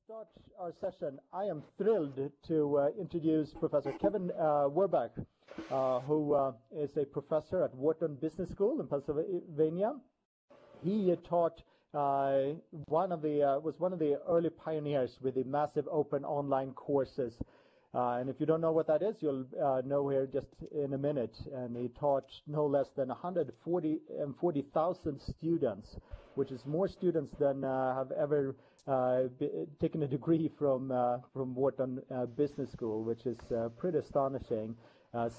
start our session, I am thrilled to introduce Professor Kevin Werbach, who is a professor at Wharton Business School in Pennsylvania. He taught was one of the early pioneers with the massive open online courses. And if you don't know what that is, you'll know here just in a minute. And he taught no less than 140,000 students, which is more students than have ever taken a degree from Wharton Business School, which is pretty astonishing.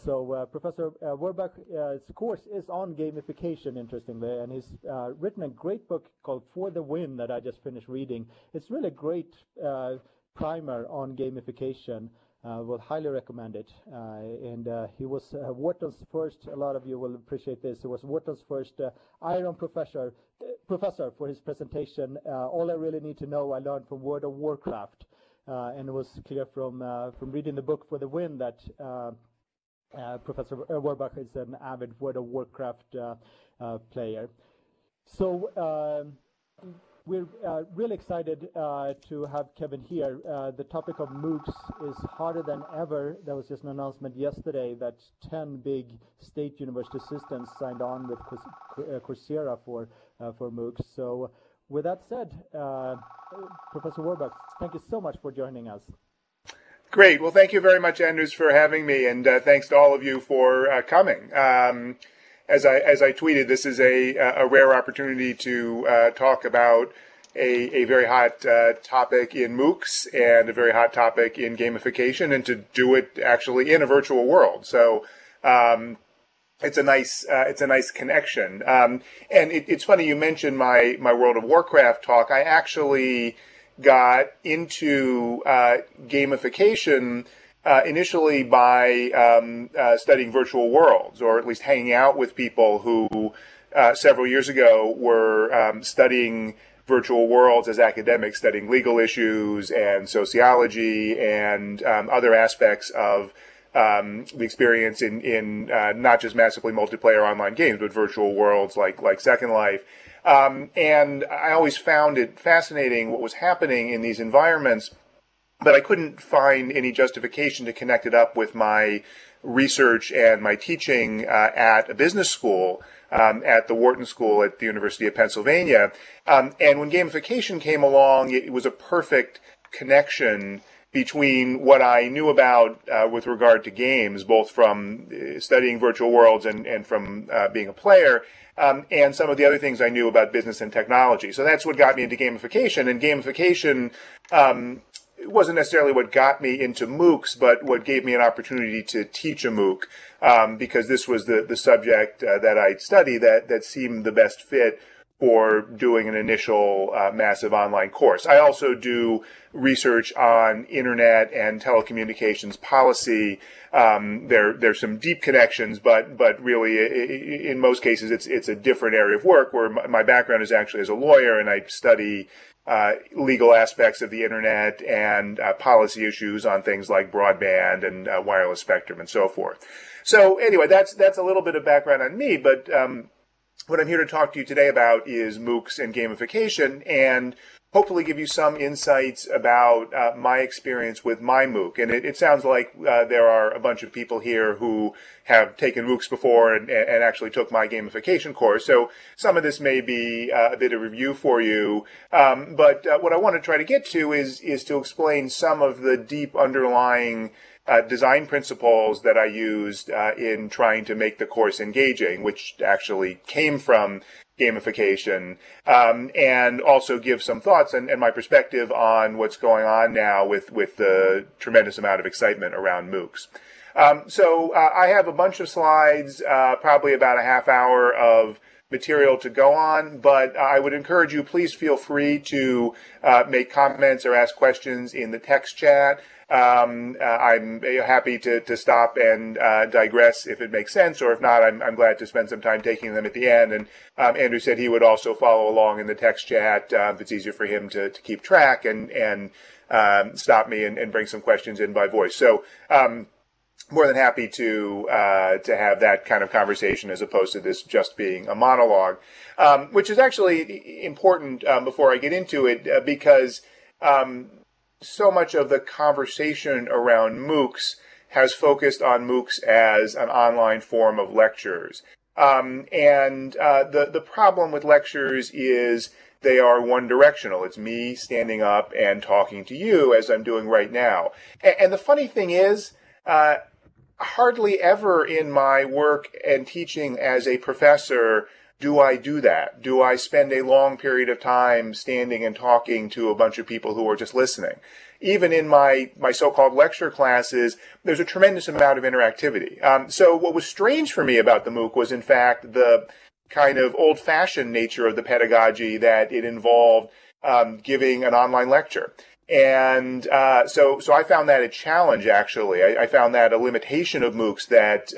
So Professor Werbach's course is on gamification, interestingly, and he's written a great book called For the Win that I just finished reading. It's really a great primer on gamification. Will highly recommend it. And he was Wharton's first, a lot of you will appreciate this, he was Wharton's first Iron professor for his presentation. All I really need to know I learned from World of Warcraft. And it was clear from reading the book For the Win that Professor Werbach is an avid World of Warcraft player. So we're really excited to have Kevin here. The topic of MOOCs is harder than ever. There was just an announcement yesterday that 10 big state university systems signed on with Coursera for MOOCs. So with that said, Professor Werbach, thank you so much for joining us. Great. Well, thank you very much, Anders, for having me, and thanks to all of you for coming. As I tweeted, this is a rare opportunity to talk about a very hot topic in MOOCs and a very hot topic in gamification, and to do it actually in a virtual world. So it's a nice connection. And it's funny you mentioned my World of Warcraft talk. I actually got into gamification initially by studying virtual worlds, or at least hanging out with people who several years ago were studying virtual worlds as academics, studying legal issues and sociology and other aspects of the experience in not just massively multiplayer online games, but virtual worlds like Second Life. And I always found it fascinating what was happening in these environments, but I couldn't find any justification to connect it up with my research and my teaching at a business school, at the Wharton School at the University of Pennsylvania. And when gamification came along, it was a perfect connection between what I knew about with regard to games, both from studying virtual worlds and from being a player, and some of the other things I knew about business and technology. So that's what got me into gamification. And gamification wasn't necessarily what got me into MOOCs, but what gave me an opportunity to teach a MOOC, because this was the subject that I'd study that seemed the best fit for doing an initial massive online course. I also do research on internet and telecommunications policy. There's some deep connections, but really, in most cases, it's a different area of work, where my background is actually as a lawyer, and I study legal aspects of the internet and policy issues on things like broadband and wireless spectrum and so forth. So anyway, that's a little bit of background on me, but what I'm here to talk to you today about is MOOCs and gamification, and hopefully give you some insights about my experience with my MOOC. And it sounds like there are a bunch of people here who have taken MOOCs before and actually took my gamification course. So some of this may be a bit of review for you. But what I want to try to get to is to explain some of the deep underlying design principles that I used in trying to make the course engaging, which actually came from gamification, and also give some thoughts and my perspective on what's going on now with the tremendous amount of excitement around MOOCs. So I have a bunch of slides, probably about a half hour of material to go on, but I would encourage you, please feel free to make comments or ask questions in the text chat. I'm happy to stop and digress if it makes sense, or if not, I'm glad to spend some time taking them at the end. And Andrew said he would also follow along in the text chat if it's easier for him to keep track and stop me and bring some questions in by voice. So more than happy to have that kind of conversation as opposed to this just being a monologue, which is actually important before I get into it, because so much of the conversation around MOOCs has focused on MOOCs as an online form of lectures. The problem with lectures is they are one directional. It's me standing up and talking to you as I'm doing right now. And the funny thing is, hardly ever in my work and teaching as a professor do I do that. Do I spend a long period of time standing and talking to a bunch of people who are just listening? Even in my so-called lecture classes, there's a tremendous amount of interactivity. So what was strange for me about the MOOC was, in fact, the kind of old-fashioned nature of the pedagogy that it involved giving an online lecture. And so I found that a challenge, actually. I found that a limitation of MOOCs, that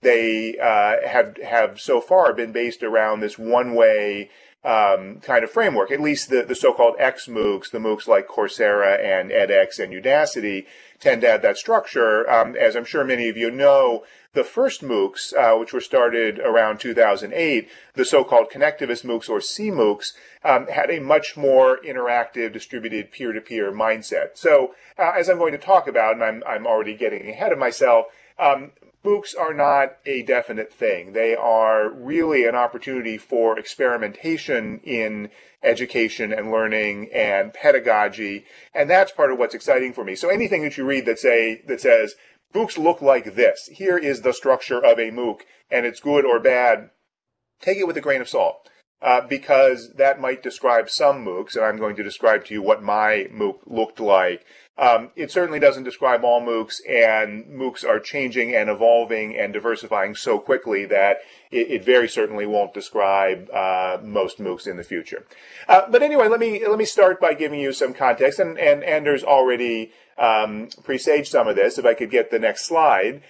they have so far been based around this one-way kind of framework. At least the so-called X-MOOCs, the MOOCs like Coursera and edX and Udacity, tend to have that structure. As I'm sure many of you know, the first MOOCs, which were started around 2008, the so-called connectivist MOOCs or CMOOCs, had a much more interactive, distributed peer-to-peer mindset. So, as I'm going to talk about, and I'm already getting ahead of myself, MOOCs are not a definite thing. They are really an opportunity for experimentation in education and learning and pedagogy, and that's part of what's exciting for me. So anything that you read that says, MOOCs look like this, here is the structure of a MOOC, and it's good or bad, take it with a grain of salt. Because that might describe some MOOCs, and I'm going to describe to you what my MOOC looked like. It certainly doesn't describe all MOOCs, and MOOCs are changing and evolving and diversifying so quickly that it very certainly won't describe most MOOCs in the future. But anyway, let me start by giving you some context, and Anders already presaged some of this. If I could get the next slide.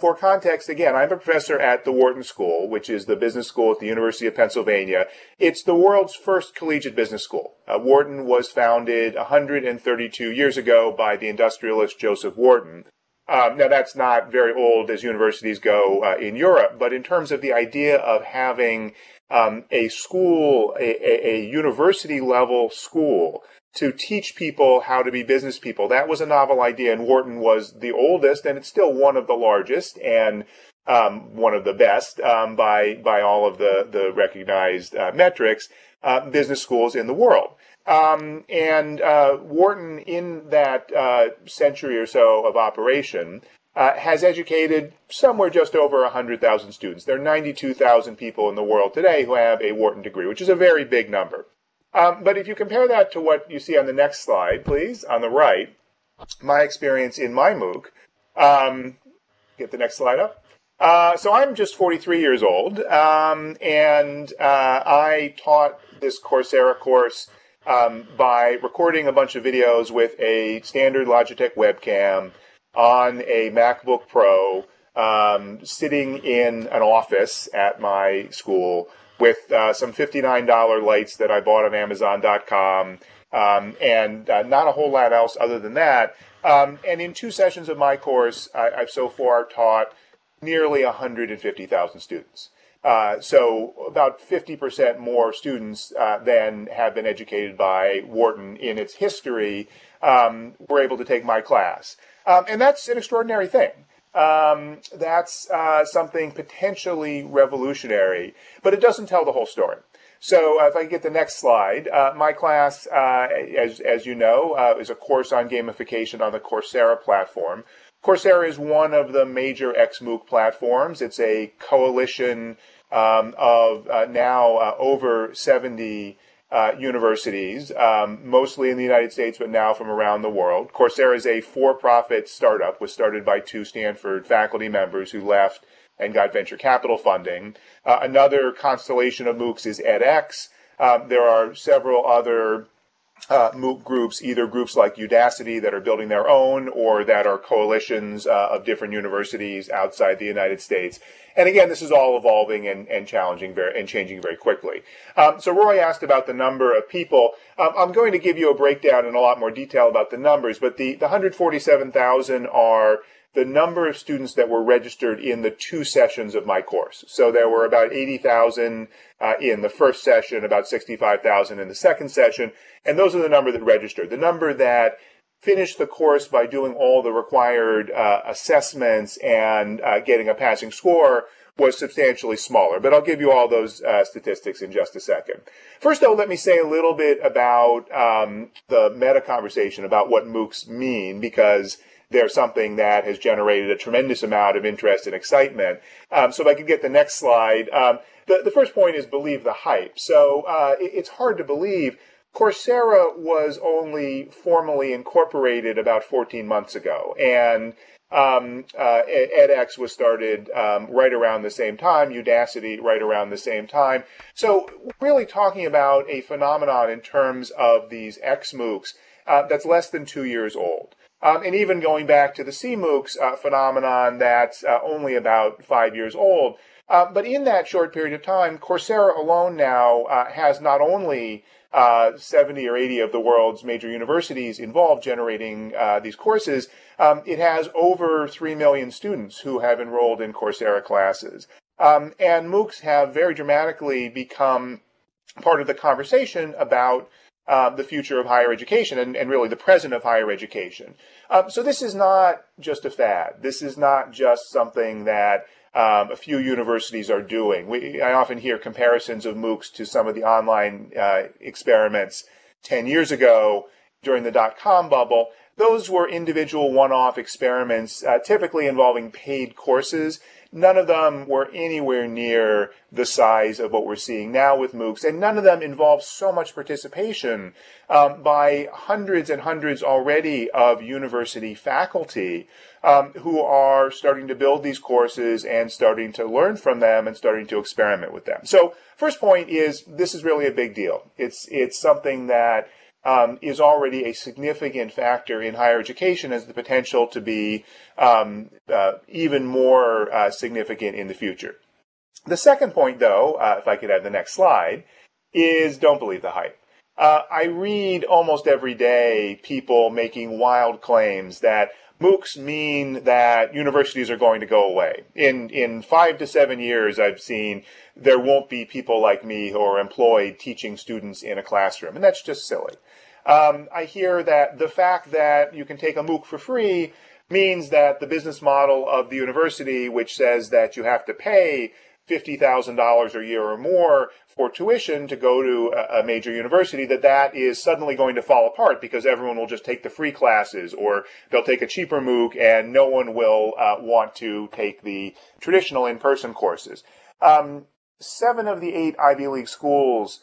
For context, again, I'm a professor at the Wharton School, which is the business school at the University of Pennsylvania. It's the world's first collegiate business school. Wharton was founded 132 years ago by the industrialist Joseph Wharton. Now, that's not very old as universities go in Europe, but in terms of the idea of having a school, a university-level school, to teach people how to be business people. That was a novel idea, and Wharton was the oldest, and it's still one of the largest and one of the best by all of the recognized metrics, business schools in the world. Wharton, in that century or so of operation, has educated somewhere just over 100,000 students. There are 92,000 people in the world today who have a Wharton degree, which is a very big number. But if you compare that to what you see on the next slide, please, on the right, my experience in my MOOC, get the next slide up. So I'm just 43 years old, and I taught this Coursera course by recording a bunch of videos with a standard Logitech webcam on a MacBook Pro, sitting in an office at my school, with some $59 lights that I bought on Amazon.com, and not a whole lot else other than that. And in 2 sessions of my course, I've so far taught nearly 150,000 students. So about 50% more students than have been educated by Wharton in its history were able to take my class. And that's an extraordinary thing. That's something potentially revolutionary, but it doesn't tell the whole story. So if I get the next slide, my class, as you know, is a course on gamification on the Coursera platform. Coursera is one of the major XMOOC platforms. It's a coalition of now over 70 universities, mostly in the United States, but now from around the world. Coursera is a for-profit startup, was started by 2 Stanford faculty members who left and got venture capital funding. Another constellation of MOOCs is edX. There are several other MOOC groups, either groups like Udacity that are building their own, or that are coalitions of different universities outside the United States. And again, this is all evolving and challenging and changing very quickly. So Roy asked about the number of people. I'm going to give you a breakdown in a lot more detail about the numbers, but the 147,000 are the number of students that were registered in the 2 sessions of my course. So there were about 80,000 in the first session, about 65,000 in the second session, and those are the number that registered. The number that finished the course by doing all the required assessments and getting a passing score was substantially smaller. But I'll give you all those statistics in just a second. First, though, let me say a little bit about the meta conversation about what MOOCs mean, because they're something that has generated a tremendous amount of interest and excitement. So if I could get the next slide. The first point is believe the hype. So it's hard to believe. Coursera was only formally incorporated about 14 months ago, and edX was started right around the same time, Udacity right around the same time. So really talking about a phenomenon in terms of these XMOOCs that's less than 2 years old. And even going back to the CMOOCs phenomenon that's only about 5 years old. But in that short period of time, Coursera alone now has not only 70 or 80 of the world's major universities involved generating these courses, it has over 3 million students who have enrolled in Coursera classes. And MOOCs have very dramatically become part of the conversation about the future of higher education and really the present of higher education. So this is not just a fad. This is not just something that a few universities are doing. I often hear comparisons of MOOCs to some of the online experiments 10 years ago during the dot-com bubble. Those were individual one-off experiments, typically involving paid courses. None of them were anywhere near the size of what we're seeing now with MOOCs, and none of them involve so much participation by hundreds and hundreds already of university faculty who are starting to build these courses and starting to learn from them and starting to experiment with them. So first point is this is really a big deal. It's something that is already a significant factor in higher education, has the potential to be even more significant in the future. The second point, though, if I could have the next slide, is don't believe the hype. I read almost every day people making wild claims that MOOCs mean that universities are going to go away. In 5 to 7 years, I've seen there won't be people like me who are employed teaching students in a classroom, and that's just silly. I hear that the fact that you can take a MOOC for free means that the business model of the university, which says that you have to pay $50,000 a year or more for tuition to go to a major university, that is suddenly going to fall apart because everyone will just take the free classes, or they'll take a cheaper MOOC and no one will want to take the traditional in-person courses. 7 of the 8 Ivy League schools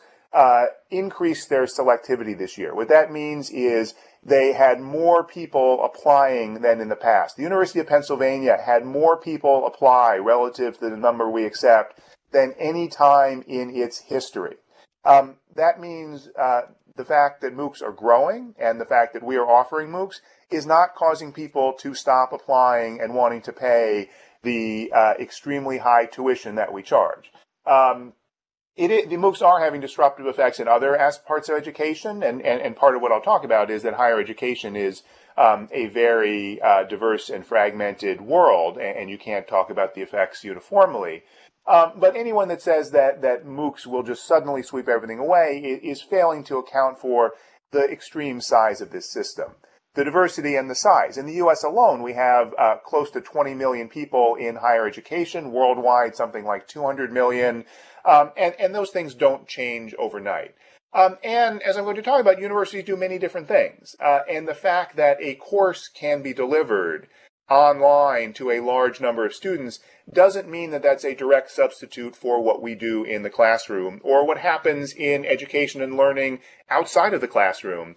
increased their selectivity this year. What that means is they had more people applying than in the past. The University of Pennsylvania had more people apply relative to the number we accept than any time in its history. That means the fact that MOOCs are growing and the fact that we are offering MOOCs is not causing people to stop applying and wanting to pay the extremely high tuition that we charge. The MOOCs are having disruptive effects in other parts of education, and part of what I'll talk about is that higher education is a very diverse and fragmented world, and you can't talk about the effects uniformly. But anyone that says that MOOCs will just suddenly sweep everything away is failing to account for the extreme size of this system, the diversity and the size. In the U.S. alone, we have close to 20 million people in higher education. Worldwide, something like 200 million. And those things don't change overnight. And as I'm going to talk about, universities do many different things. And the fact that a course can be delivered online to a large number of students doesn't mean that that's a direct substitute for what we do in the classroom or what happens in education and learning outside of the classroom.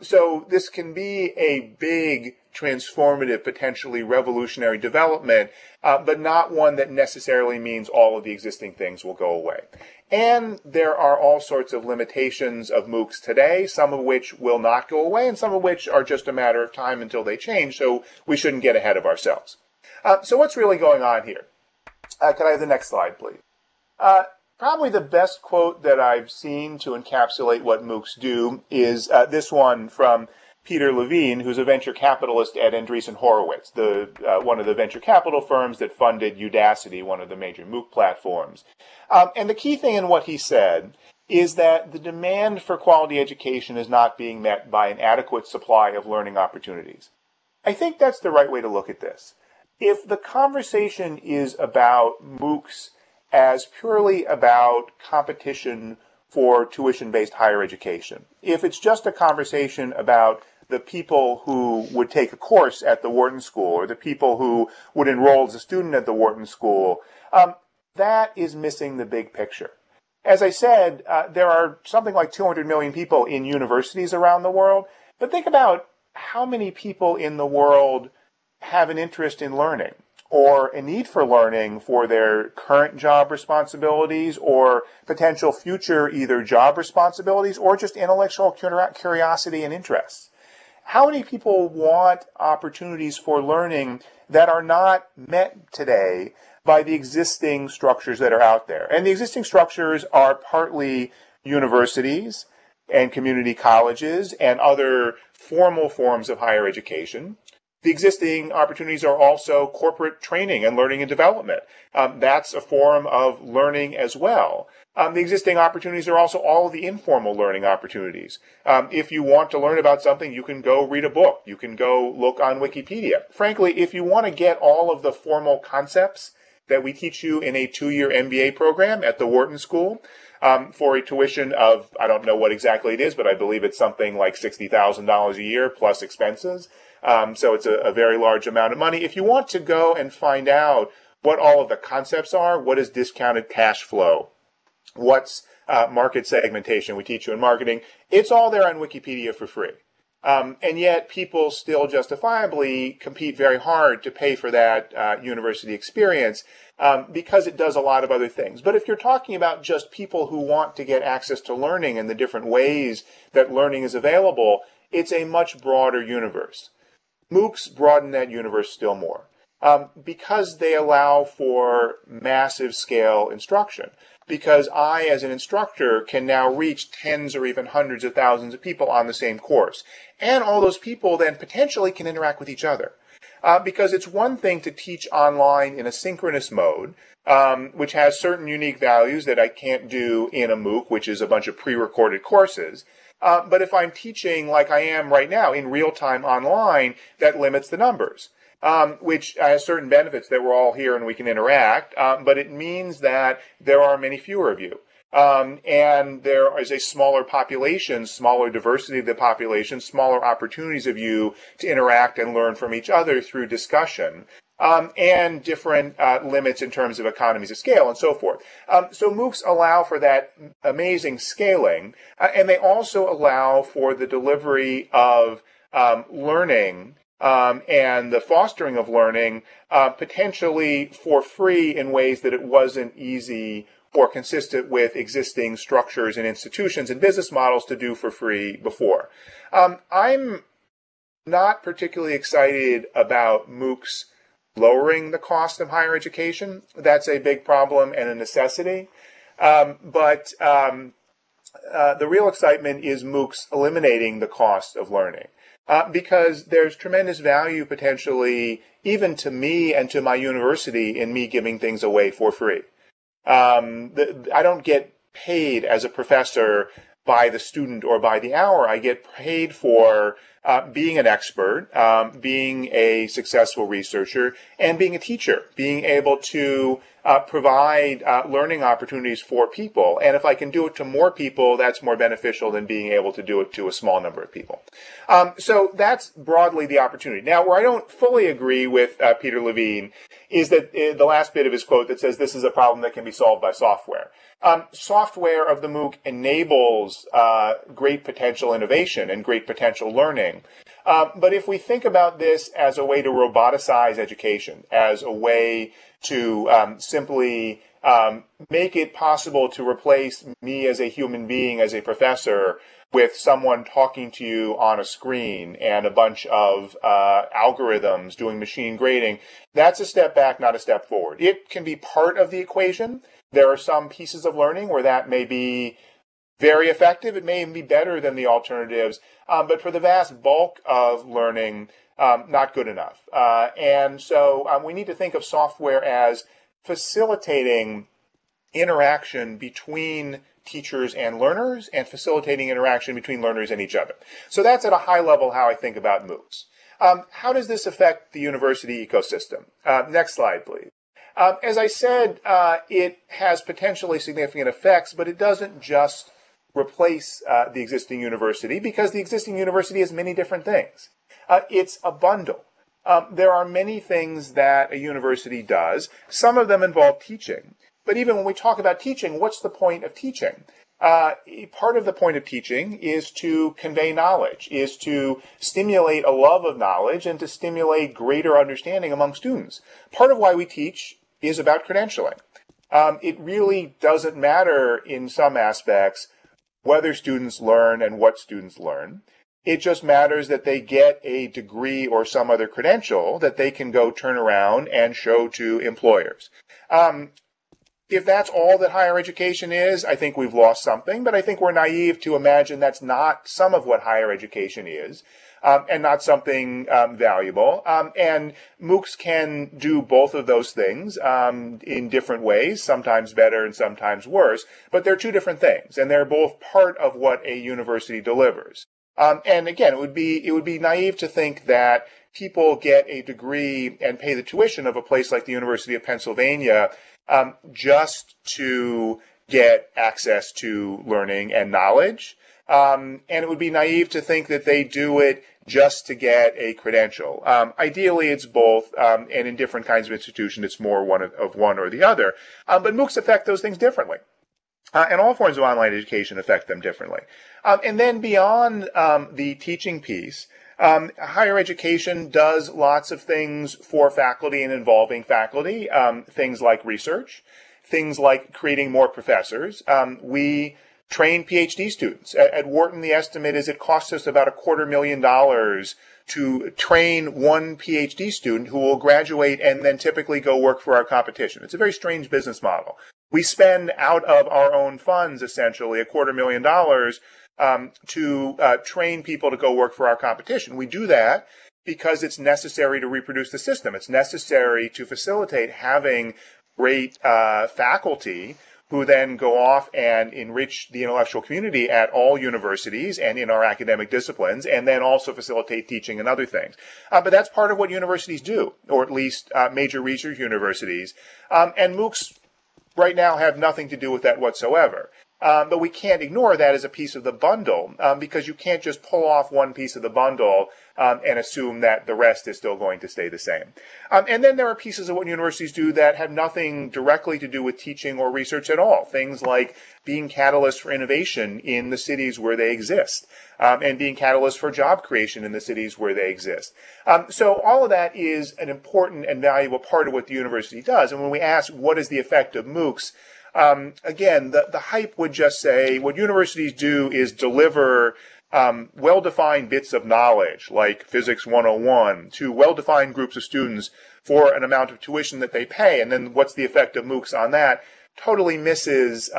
So this can be a big, transformative, potentially revolutionary development, but not one that necessarily means all of the existing things will go away. And there are all sorts of limitations of MOOCs today, some of which will not go away, and some of which are just a matter of time until they change, so we shouldn't get ahead of ourselves. So what's really going on here? Can I have the next slide, please? Probably the best quote that I've seen to encapsulate what MOOCs do is this one from Peter Levine, who's a venture capitalist at Andreessen Horowitz, one of the venture capital firms that funded Udacity, one of the major MOOC platforms. And the key thing in what he said is that the demand for quality education is not being met by an adequate supply of learning opportunities. I think that's the right way to look at this. If the conversation is about MOOCs as purely about competition for tuition-based higher education, if it's just a conversation about the people who would take a course at the Wharton School or the people who would enroll as a student at the Wharton School, that is missing the big picture. As I said, there are something like 200 million people in universities around the world, but think about how many people in the world have an interest in learning or a need for learning for their current job responsibilities or potential future either job responsibilities or just intellectual curiosity and interests. How many people want opportunities for learning that are not met today by the existing structures that are out there? And the existing structures are partly universities and community colleges and other formal forms of higher education. The existing opportunities are also corporate training and learning and development. That's a form of learning as well. The existing opportunities are also all of the informal learning opportunities. If you want to learn about something, you can go read a book. You can go look on Wikipedia. Frankly, if you want to get all of the formal concepts that we teach you in a 2-year MBA program at the Wharton School, for a tuition of, I don't know what exactly it is, but I believe it's something like $60,000 a year plus expenses. So it's a very large amount of money. If you want to go and find out what all of the concepts are, what is discounted cash flow, what's market segmentation, we teach you in marketing, it's all there on Wikipedia for free. And yet people still justifiably compete very hard to pay for that university experience because it does a lot of other things. But if you're talking about just people who want to get access to learning and the different ways that learning is available, it's a much broader universe. MOOCs broaden that universe still more because they allow for massive scale instruction. Because I, as an instructor, can now reach tens or even hundreds of thousands of people on the same course. And all those people then potentially can interact with each other. Because it's one thing to teach online in a synchronous mode, which has certain unique values that I can't do in a MOOC, which is a bunch of pre-recorded courses. But if I'm teaching like I am right now in real time online, that limits the numbers. Which has certain benefits that we're all here and we can interact, but it means that there are many fewer of you. And there is a smaller population, smaller diversity of the population, smaller opportunities of you to interact and learn from each other through discussion, and different limits in terms of economies of scale and so forth. So MOOCs allow for that amazing scaling, and they also allow for the delivery of learning and the fostering of learning potentially for free in ways that it wasn't easy or consistent with existing structures and institutions and business models to do for free before. I'm not particularly excited about MOOCs lowering the cost of higher education. That's a big problem and a necessity. But the real excitement is MOOCs eliminating the cost of learning. Because there's tremendous value potentially even to me and to my university in me giving things away for free. I don't get paid as a professor by the student or by the hour. I get paid for being an expert, being a successful researcher, and being a teacher, being able to provide learning opportunities for people. And if I can do it to more people, that's more beneficial than being able to do it to a small number of people. So that's broadly the opportunity. Now, where I don't fully agree with Peter Levine is that the last bit of his quote that says this is a problem that can be solved by software. Software of the MOOC enables great potential innovation and great potential learning. But if we think about this as a way to roboticize education, as a way to simply make it possible to replace me as a human being, as a professor, with someone talking to you on a screen and a bunch of algorithms doing machine grading, that's a step back, not a step forward. It can be part of the equation. There are some pieces of learning where that may be very effective. It may even be better than the alternatives, but for the vast bulk of learning, not good enough. And so we need to think of software as facilitating interaction between teachers and learners and facilitating interaction between learners and each other. So that's at a high level how I think about MOOCs. How does this affect the university ecosystem? Next slide, please. As I said, it has potentially significant effects, but it doesn't just replace the existing university, because the existing university has many different things. It's a bundle. There are many things that a university does. Some of them involve teaching. But even when we talk about teaching, what's the point of teaching? Part of the point of teaching is to convey knowledge, is to stimulate a love of knowledge and to stimulate greater understanding among students. Part of why we teach is about credentialing. It really doesn't matter in some aspects whether students learn and what students learn. It just matters that they get a degree or some other credential that they can go turn around and show to employers. If that's all that higher education is, I think we've lost something, but I think we're naive to imagine that's not some of what higher education is, and not something valuable. And MOOCs can do both of those things in different ways, sometimes better and sometimes worse, but they're two different things, and they're both part of what a university delivers. And again, it would be naive to think that people get a degree and pay the tuition of a place like the University of Pennsylvania just to get access to learning and knowledge. And it would be naive to think that they do it just to get a credential. Ideally, it's both, and in different kinds of institutions, it's more of one or the other. But MOOCs affect those things differently. And all forms of online education affect them differently. And then beyond the teaching piece, higher education does lots of things for faculty and involving faculty, things like research, things like creating more professors. We train PhD students. At Wharton, the estimate is it costs us about $250,000 to train one PhD student who will graduate and then typically go work for our competition. It's a very strange business model. We spend out of our own funds, essentially, $250,000 to train people to go work for our competition. We do that because it's necessary to reproduce the system. It's necessary to facilitate having great faculty who then go off and enrich the intellectual community at all universities and in our academic disciplines, and then also facilitate teaching and other things. But that's part of what universities do, or at least major research universities. And MOOCs right now have nothing to do with that whatsoever. But we can't ignore that as a piece of the bundle, because you can't just pull off one piece of the bundle and assume that the rest is still going to stay the same. And then there are pieces of what universities do that have nothing directly to do with teaching or research at all. Things like being catalysts for innovation in the cities where they exist, and being catalysts for job creation in the cities where they exist. So all of that is an important and valuable part of what the university does. And when we ask what is the effect of MOOCs, again, the hype would just say what universities do is deliver well-defined bits of knowledge, like Physics 101, to well-defined groups of students for an amount of tuition that they pay. And then what's the effect of MOOCs on that? Totally misses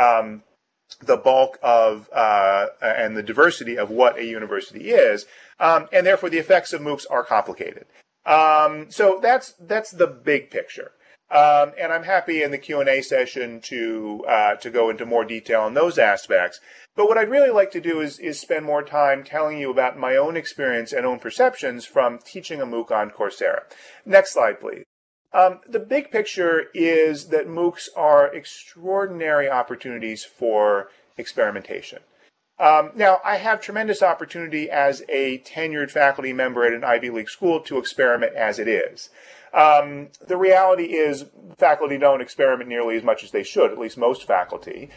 the bulk of and the diversity of what a university is. And therefore, the effects of MOOCs are complicated. So that's the big picture. And I'm happy in the Q&A session to go into more detail on those aspects. But what I'd really like to do is spend more time telling you about my own experience and own perceptions from teaching a MOOC on Coursera. Next slide, please. The big picture is that MOOCs are extraordinary opportunities for experimentation. Now, I have tremendous opportunity as a tenured faculty member at an Ivy League school to experiment as it is. The reality is faculty don't experiment nearly as much as they should, at least most faculty.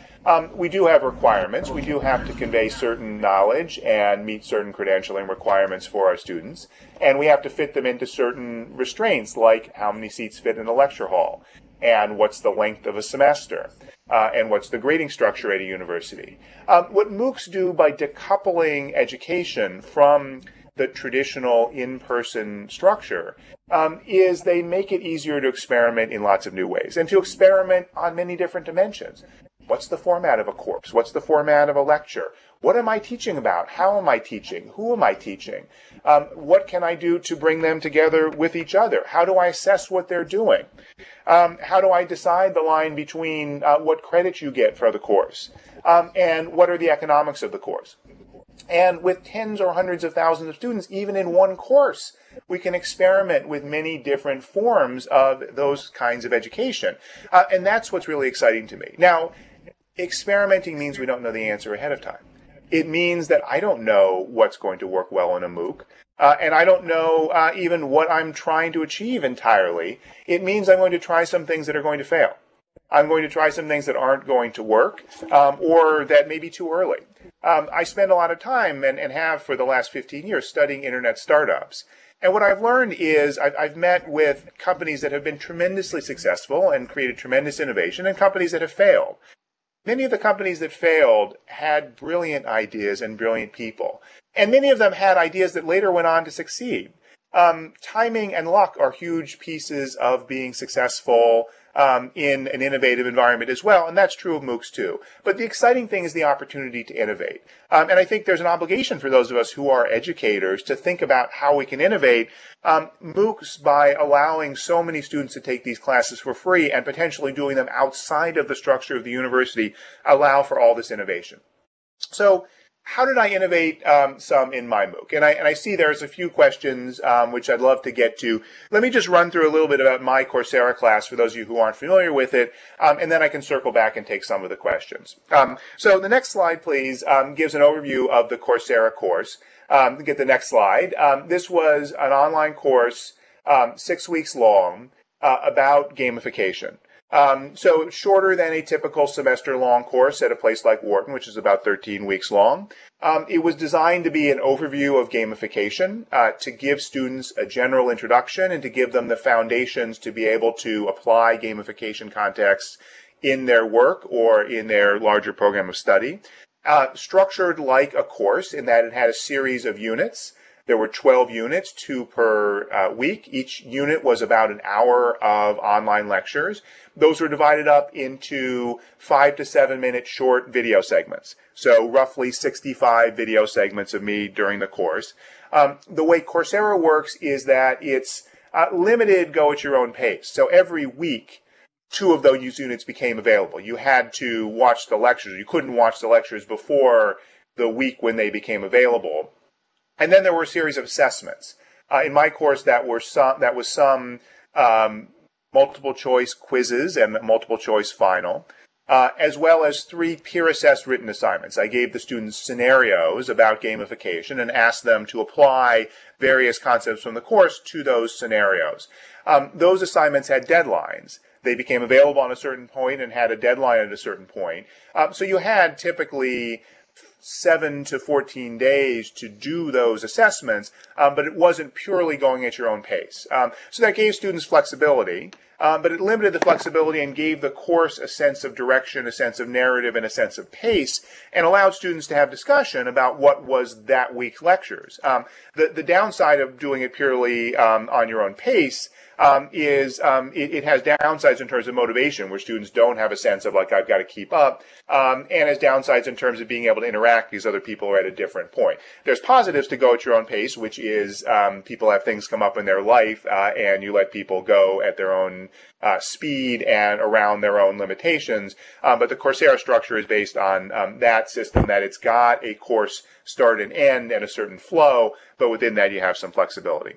We do have requirements. We do have to convey certain knowledge and meet certain credentialing requirements for our students. And we have to fit them into certain restraints, like how many seats fit in a lecture hall, and what's the length of a semester, and what's the grading structure at a university. What MOOCs do by decoupling education from the traditional in-person structure is they make it easier to experiment in lots of new ways and to experiment on many different dimensions. What's the format of a course? What's the format of a lecture? What am I teaching about? How am I teaching? Who am I teaching? What can I do to bring them together with each other? How do I assess what they're doing? How do I decide the line between what credits you get for the course? And what are the economics of the course? And with tens or hundreds of thousands of students, even in one course, we can experiment with many different forms of those kinds of education. And that's what's really exciting to me. Now, experimenting means we don't know the answer ahead of time. It means that I don't know what's going to work well in a MOOC, and I don't know even what I'm trying to achieve entirely. It means I'm going to try some things that are going to fail. I'm going to try some things that aren't going to work, or that may be too early. I spend a lot of time, and have for the last 15 years, studying internet startups. And what I've learned is I've met with companies that have been tremendously successful and created tremendous innovation, and companies that have failed. Many of the companies that failed had brilliant ideas and brilliant people. And many of them had ideas that later went on to succeed. Timing and luck are huge pieces of being successful in an innovative environment as well, and that's true of MOOCs too. But the exciting thing is the opportunity to innovate. And I think there's an obligation for those of us who are educators to think about how we can innovate MOOCs by allowing so many students to take these classes for free and potentially doing them outside of the structure of the university allow for all this innovation. So how did I innovate some in my MOOC? And I see there's a few questions which I'd love to get to. Let me just run through a little bit about my Coursera class for those of you who aren't familiar with it, and then I can circle back and take some of the questions. So the next slide, please, gives an overview of the Coursera course. Get the next slide. This was an online course, 6 weeks long, about gamification. So shorter than a typical semester-long course at a place like Wharton, which is about 13 weeks long. It was designed to be an overview of gamification, to give students a general introduction and to give them the foundations to be able to apply gamification contexts in their work or in their larger program of study. Structured like a course in that it had a series of units. There were 12 units, 2 per week. Each unit was about an hour of online lectures. Those were divided up into 5 to 7 minute short video segments. So roughly 65 video segments of me during the course. The way Coursera works is that it's limited, go at your own pace. So every week, 2 of those units became available. You had to watch the lectures. You couldn't watch the lectures before the week when they became available. And then there were a series of assessments. In my course, that was some multiple choice quizzes and multiple choice final, as well as 3 peer-assessed written assignments. I gave the students scenarios about gamification and asked them to apply various concepts from the course to those scenarios. Those assignments had deadlines. They became available on a certain point and had a deadline at a certain point. So you had typically 7 to 14 days to do those assessments, but it wasn't purely going at your own pace. So that gave students flexibility, but it limited the flexibility and gave the course a sense of direction, a sense of narrative, and a sense of pace, and allowed students to have discussion about what was that week's lectures. The downside of doing it purely on your own pace is it has downsides in terms of motivation, where students don't have a sense of like, I've got to keep up, and has downsides in terms of being able to interact because other people are at a different point. There's positives to go at your own pace, which is people have things come up in their life, and you let people go at their own speed and around their own limitations. But the Coursera structure is based on that system, that it's got a course start and end and a certain flow, but within that you have some flexibility.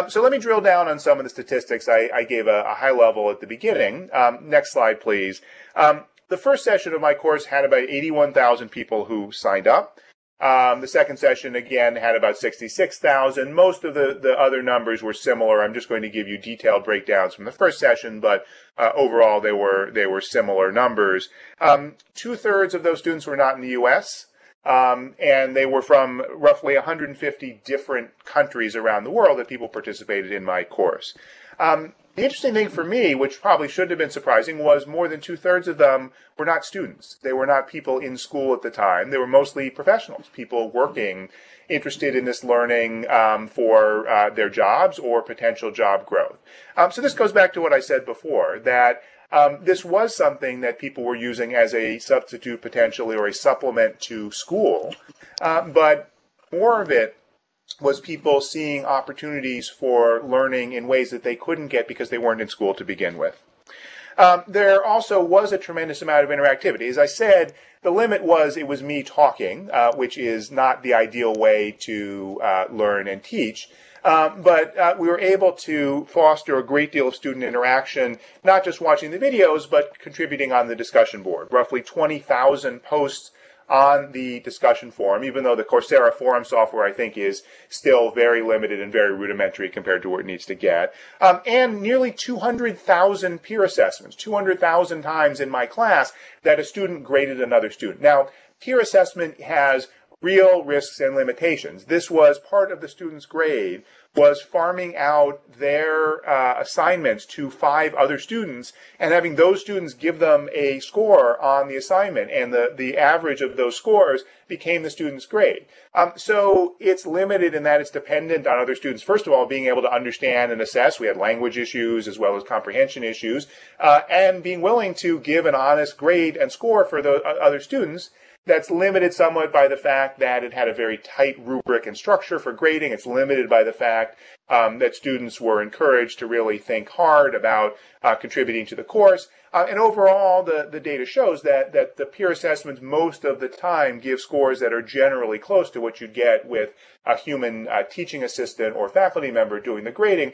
So let me drill down on some of the statistics. I gave a high level at the beginning. Next slide, please. The first session of my course had about 81,000 people who signed up. The second session, again, had about 66,000. Most of the other numbers were similar. I'm just going to give you detailed breakdowns from the first session, but overall they were similar numbers. 2/3 of those students were not in the U.S., and they were from roughly 150 different countries around the world that people participated in my course. The interesting thing for me, which probably shouldn't have been surprising, was more than 2/3 of them were not students. They were not people in school at the time. They were mostly professionals, people working, interested in this learning for their jobs or potential job growth. So this goes back to what I said before, that This was something that people were using as a substitute potentially or a supplement to school, but more of it was people seeing opportunities for learning in ways that they couldn't get because they weren't in school to begin with. There also was a tremendous amount of interactivity. As I said, the limit was it was me talking, which is not the ideal way to learn and teach. But we were able to foster a great deal of student interaction, not just watching the videos, but contributing on the discussion board. Roughly 20,000 posts on the discussion forum, even though the Coursera forum software, I think, is still very limited and very rudimentary compared to where it needs to get. And nearly 200,000 peer assessments, 200,000 times in my class that a student graded another student. Now, peer assessment has real risks and limitations. This was part of the student's grade, was farming out their assignments to 5 other students and having those students give them a score on the assignment, and the average of those scores became the student's grade. So it's limited in that it's dependent on other students, first of all, being able to understand and assess. We had language issues as well as comprehension issues, and being willing to give an honest grade and score for the other students. That's limited somewhat by the fact that it had a very tight rubric and structure for grading. It's limited by the fact that students were encouraged to really think hard about contributing to the course. And overall, the data shows that the peer assessments most of the time give scores that are generally close to what you'd get with a human teaching assistant or faculty member doing the grading.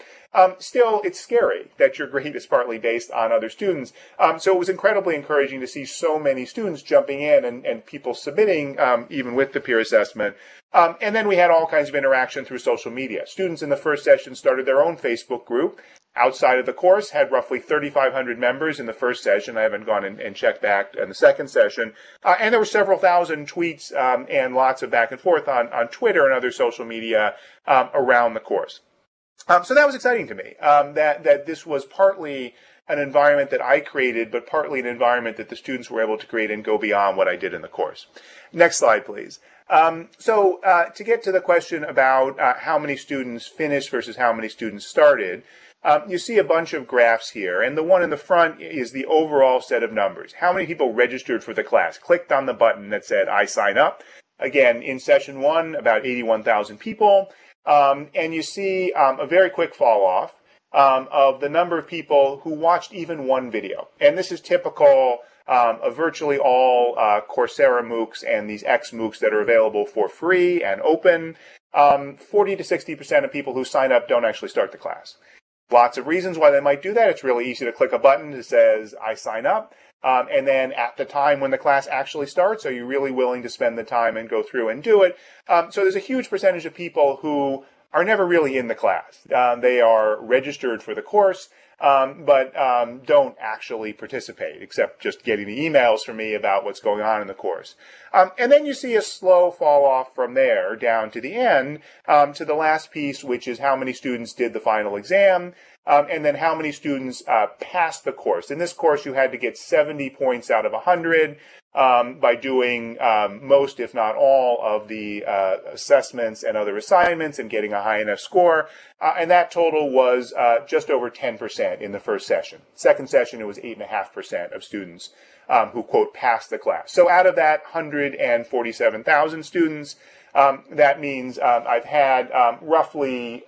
Still, it's scary that your grade is partly based on other students. So it was incredibly encouraging to see so many students jumping in and people submitting, even with the peer assessment. And then we had all kinds of interaction through social media. Students in the first session started their own Facebook group. Outside of the course, had roughly 3,500 members in the first session. I haven't gone and checked back in the second session. And there were several thousand tweets and lots of back and forth on Twitter and other social media around the course. So that was exciting to me, that this was partly an environment that I created, but partly an environment that the students were able to create and go beyond what I did in the course. Next slide, please. So to get to the question about how many students finished versus how many students started, you see a bunch of graphs here, and the one in the front is the overall set of numbers. How many people registered for the class, clicked on the button that said, I sign up? Again, in session 1, about 81,000 people. And you see a very quick fall off of the number of people who watched even one video. And this is typical of virtually all Coursera MOOCs and these X MOOCs that are available for free and open. 40 to 60% of people who sign up don't actually start the class. Lots of reasons why they might do that. It's really easy to click a button that says, I sign up. And then at the time when the class actually starts, are you really willing to spend the time and go through and do it? So there's a huge percentage of people who are never really in the class. They are registered for the course, but don't actually participate, except just getting the emails from me about what's going on in the course. And then you see a slow fall off from there down to the end, to the last piece, which is how many students did the final exam, and then how many students passed the course. In this course, you had to get 70 points out of 100 by doing most, if not all, of the assessments and other assignments and getting a high enough score. And that total was just over 10% in the first session. Second session, it was 8.5% of students who, quote, passed the class. So out of that 147,000 students, that means I've had roughly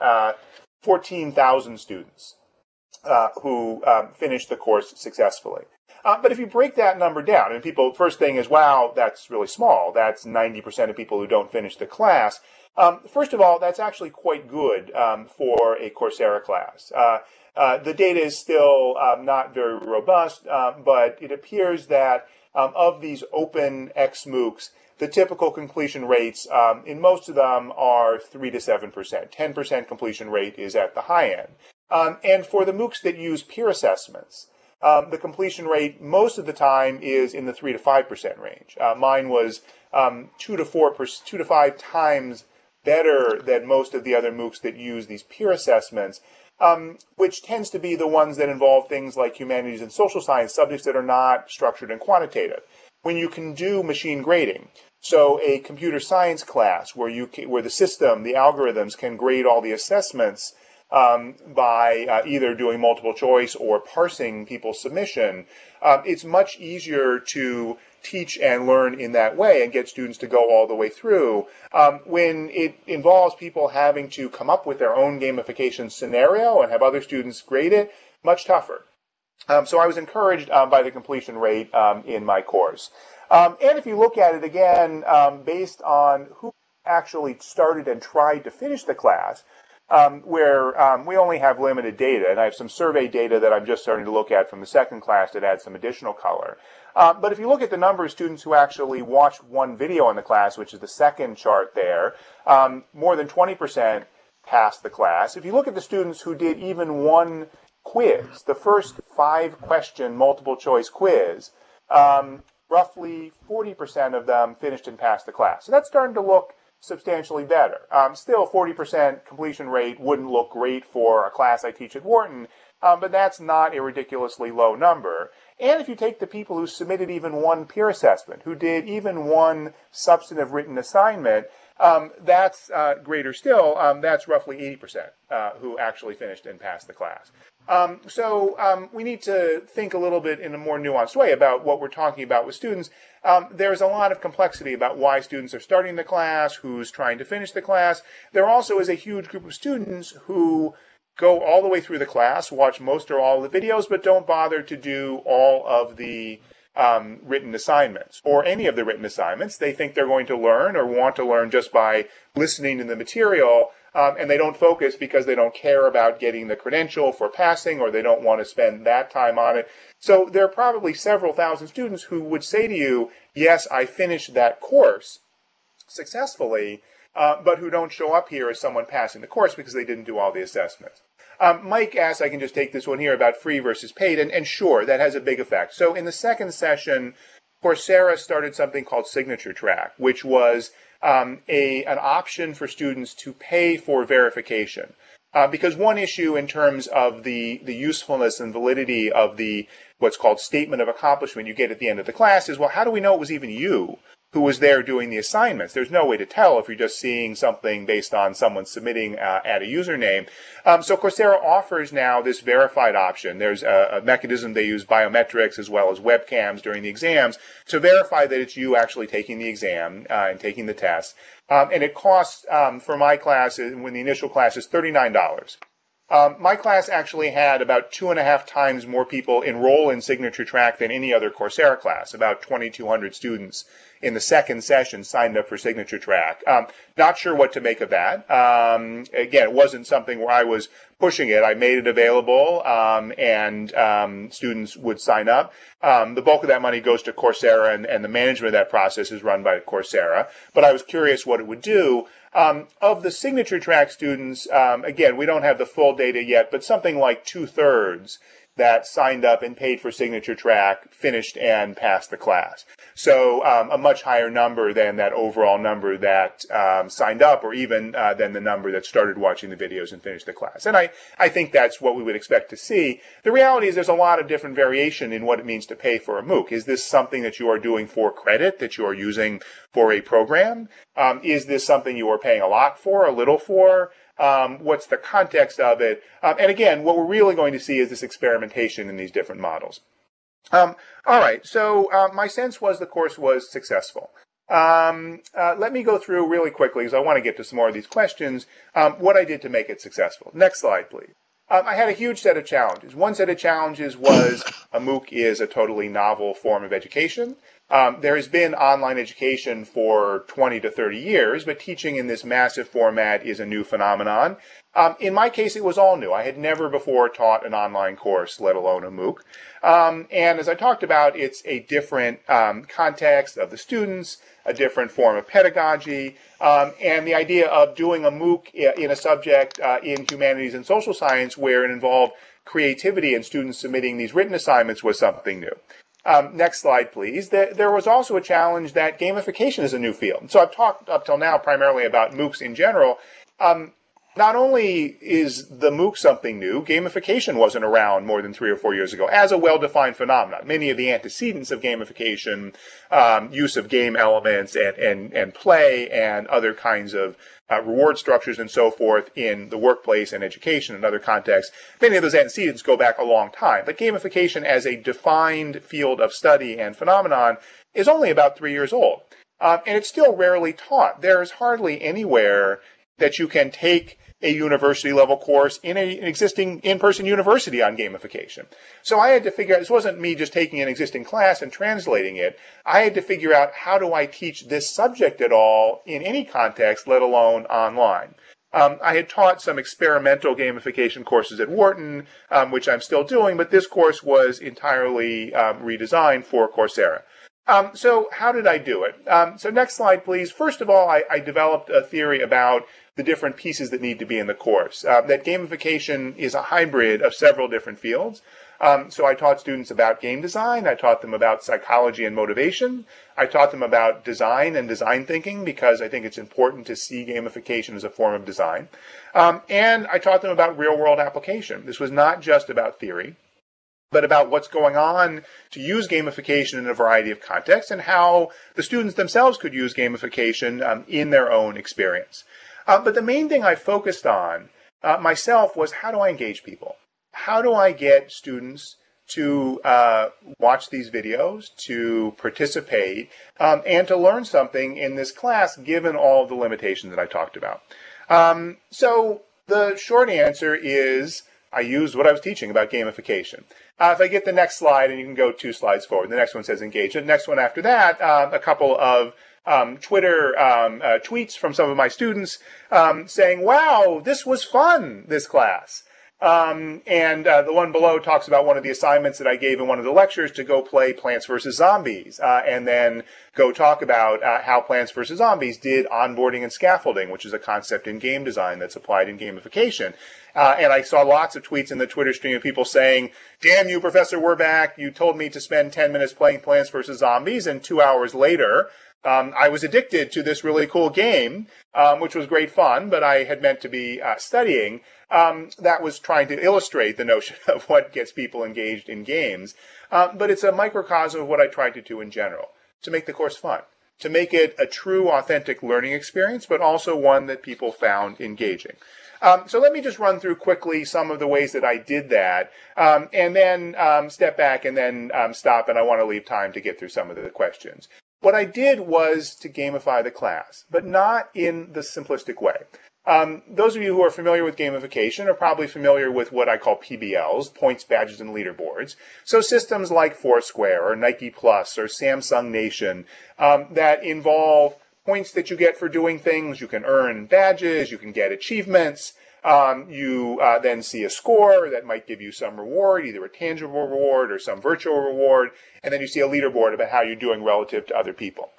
14,000 students who finished the course successfully. But if you break that number down, and people, first thing is, wow, that's really small. That's 90% of people who don't finish the class. First of all, that's actually quite good for a Coursera class. The data is still not very robust, but it appears that of these open X MOOCs, the typical completion rates in most of them are 3 to 7%. 10% completion rate is at the high end. And for the MOOCs that use peer assessments, the completion rate most of the time is in the 3 to 5% range. Mine was 2 to 5 times better than most of the other MOOCs that use these peer assessments, which tends to be the ones that involve things like humanities and social science, subjects that are not structured and quantitative. When you can do machine grading, so a computer science class where the system, the algorithms can grade all the assessments by either doing multiple choice or parsing people's submission, it's much easier to teach and learn in that way and get students to go all the way through. When it involves people having to come up with their own gamification scenario and have other students grade it, much tougher. So I was encouraged by the completion rate in my course. And if you look at it again, based on who actually started and tried to finish the class, where we only have limited data, and I have some survey data that I'm just starting to look at from the second class that adds some additional color. But if you look at the number of students who actually watched one video in the class, which is the second chart there, more than 20% passed the class. If you look at the students who did even one quiz, the first 5-question multiple choice quiz, roughly 40% of them finished and passed the class. So that's starting to look substantially better. Still, 40% completion rate wouldn't look great for a class I teach at Wharton, but that's not a ridiculously low number. And if you take the people who submitted even one peer assessment, who did even one substantive written assignment, that's greater still. That's roughly 80% who actually finished and passed the class. So we need to think a little bit in a more nuanced way about what we're talking about with students. There's a lot of complexity about why students are starting the class, who's trying to finish the class. There also is a huge group of students who go all the way through the class, watch most or all of the videos, but don't bother to do all of the written assignments or any of the written assignments. They think they're going to learn or want to learn just by listening to the material, and they don't focus because they don't care about getting the credential for passing, or they don't want to spend that time on it. So there are probably several thousand students who would say to you, yes, I finished that course successfully, but who don't show up here as someone passing the course because they didn't do all the assessments. Mike asked, I can just take this one here about free versus paid, and sure, that has a big effect. So in the second session, Coursera started something called Signature Track, which was an option for students to pay for verification. Because one issue in terms of the usefulness and validity of the what's called statement of accomplishment you get at the end of the class is, well, how do we know it was even you who was there doing the assignments? There's no way to tell if you're just seeing something based on someone submitting at a username. So Coursera offers now this verified option. There's a mechanism they use, biometrics as well as webcams during the exams, to verify that it's you actually taking the exam and taking the test. And it costs, for my class, when the initial class is $39. My class actually had about 2.5 times more people enroll in Signature Track than any other Coursera class. About 2,200 students in the second session signed up for Signature Track. Not sure what to make of that. Again, it wasn't something where I was pushing it. I made it available, and students would sign up. The bulk of that money goes to Coursera, and the management of that process is run by Coursera. But I was curious what it would do. Of the Signature Track students, again, we don't have the full data yet, but something like 2/3 that signed up and paid for Signature Track finished and passed the class. So a much higher number than that overall number that signed up, or even than the number that started watching the videos and finished the class. And I think that's what we would expect to see. The reality is there's a lot of different variation in what it means to pay for a MOOC. Is this something that you are doing for credit, that you are using for a program? Is this something you are paying a lot for, a little for? What's the context of it? And again, what we're really going to see is this experimentation in these different models. All right, so my sense was the course was successful. Let me go through really quickly, because I want to get to some more of these questions, what I did to make it successful. Next slide, please. I had a huge set of challenges. One set of challenges was a MOOC is a totally novel form of education. There has been online education for 20 to 30 years, but teaching in this massive format is a new phenomenon. In my case, it was all new. I had never before taught an online course, let alone a MOOC. And as I talked about, it's a different context of the students, a different form of pedagogy, and the idea of doing a MOOC in a subject in humanities and social science where it involved creativity and students submitting these written assignments was something new. Next slide, please. There was also a challenge that gamification is a new field. So I've talked up till now primarily about MOOCs in general. not only is the MOOC something new, gamification wasn't around more than 3 or 4 years ago as a well-defined phenomenon. Many of the antecedents of gamification, use of game elements and play and other kinds of reward structures and so forth in the workplace and education and other contexts, many of those antecedents go back a long time. But gamification as a defined field of study and phenomenon is only about 3 years old. And it's still rarely taught. There's hardly anywhere that you can take a university level course in an existing in-person university on gamification. So I had to figure out, this wasn't me just taking an existing class and translating it. I had to figure out, how do I teach this subject at all in any context, let alone online? I had taught some experimental gamification courses at Wharton, which I'm still doing, but this course was entirely redesigned for Coursera. So how did I do it? So next slide, please. First of all, I developed a theory about the different pieces that need to be in the course. That gamification is a hybrid of several different fields. So I taught students about game design. I taught them about psychology and motivation. I taught them about design and design thinking, because I think it's important to see gamification as a form of design. And I taught them about real-world application. This was not just about theory, but about what's going on to use gamification in a variety of contexts and how the students themselves could use gamification in their own experience. But the main thing I focused on myself was, how do I engage people? How do I get students to watch these videos, to participate, and to learn something in this class, given all the limitations that I talked about? So the short answer is, I used what I was teaching about gamification. If I get the next slide, and you can go 2 slides forward, the next one says engagement. The next one after that, a couple of Twitter tweets from some of my students saying, wow, this was fun, this class. And the one below talks about one of the assignments that I gave in one of the lectures, to go play Plants vs. Zombies, and then go talk about how Plants vs. Zombies did onboarding and scaffolding, which is a concept in game design that's applied in gamification. And I saw lots of tweets in the Twitter stream of people saying, damn you, Professor Werbach, you told me to spend 10 minutes playing Plants vs. Zombies, and 2 hours later, I was addicted to this really cool game, which was great fun, but I had meant to be studying. That was trying to illustrate the notion of what gets people engaged in games. But it's a microcosm of what I tried to do in general, to make the course fun, to make it a true, authentic learning experience, but also one that people found engaging. So let me just run through quickly some of the ways that I did that, and then step back and then stop, and I want to leave time to get through some of the questions. What I did was to gamify the class, but not in the simplistic way. Those of you who are familiar with gamification are probably familiar with what I call PBLs, points, badges, and leaderboards. So systems like Foursquare or Nike Plus or Samsung Nation that involve points that you get for doing things. You can earn badges, you can get achievements. You then see a score that might give you some reward, either a tangible reward or some virtual reward. And then you see a leaderboard about how you're doing relative to other people.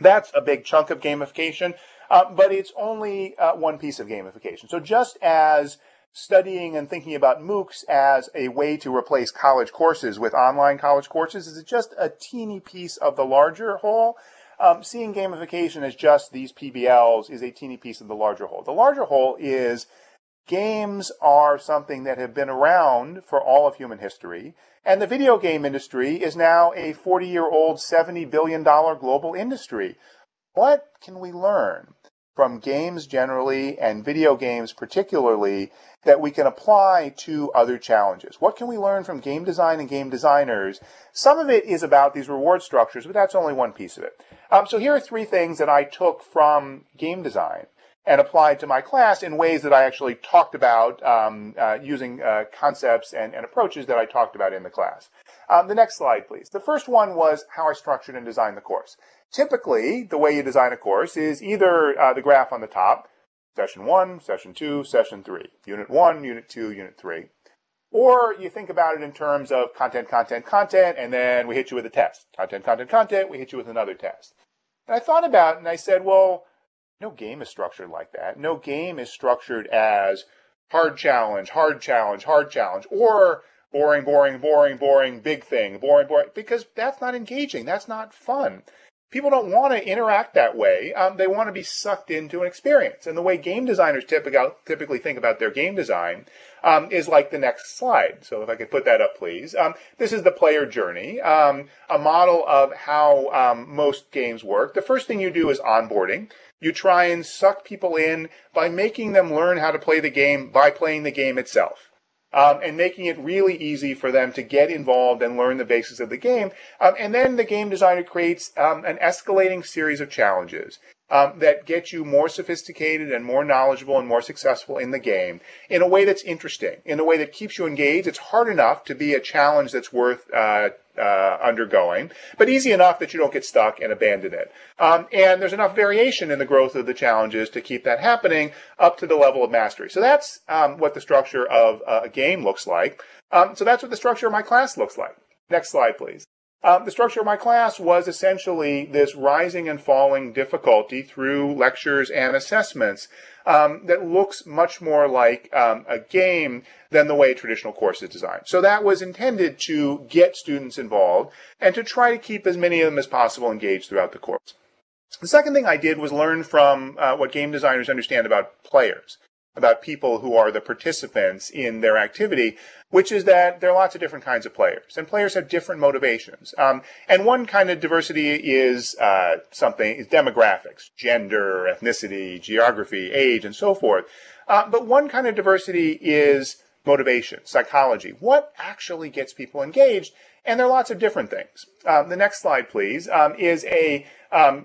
That's a big chunk of gamification, but it's only one piece of gamification. So just as studying and thinking about MOOCs as a way to replace college courses with online college courses is just a teeny piece of the larger whole, seeing gamification as just these PBLs is a teeny piece of the larger whole. The larger whole is games are something that have been around for all of human history, and the video game industry is now a 40-year-old, $70 billion global industry. What can we learn from games generally and video games particularly that we can apply to other challenges? What can we learn from game design and game designers? Some of it is about these reward structures, but that's only one piece of it. So here are 3 things that I took from game design and applied to my class in ways that I actually talked about using concepts and approaches that I talked about in the class. The next slide, please. The first one was how I structured and designed the course. Typically, the way you design a course is either the graph on the top, session 1, session 2, session 3, unit 1, unit 2, unit 3. Or you think about it in terms of content, content, content, and then we hit you with a test. Content, content, content, we hit you with another test. And I thought about it and I said, well, no game is structured like that. No game is structured as hard challenge, hard challenge, hard challenge, or boring, boring, boring, boring, big thing, boring, boring, because that's not engaging. That's not fun. people don't want to interact that way. They want to be sucked into an experience. And the way game designers typically think about their game design is like the next slide. So if I could put that up, please. This is the player journey, a model of how most games work. The first thing you do is onboarding. You try and suck people in by making them learn how to play the game by playing the game itself. And making it really easy for them to get involved and learn the basics of the game. And then the game designer creates an escalating series of challenges that get you more sophisticated and more knowledgeable and more successful in the game in a way that's interesting, in a way that keeps you engaged. It's hard enough to be a challenge that's worth undergoing, but easy enough that you don't get stuck and abandon it. And there's enough variation in the growth of the challenges to keep that happening up to the level of mastery. So that's what the structure of a game looks like. So that's what the structure of my class looks like. Next slide, please. The structure of my class was essentially this rising and falling difficulty through lectures and assessments that looks much more like a game than the way a traditional course is designed. So that was intended to get students involved and to try to keep as many of them as possible engaged throughout the course. The second thing I did was learn from what game designers understand about players, about people who are the participants in their activity, which is that there are lots of different kinds of players, and players have different motivations. And one kind of diversity is demographics, gender, ethnicity, geography, age, and so forth. But one kind of diversity is motivation, psychology. What actually gets people engaged? And there are lots of different things. The next slide, please, is a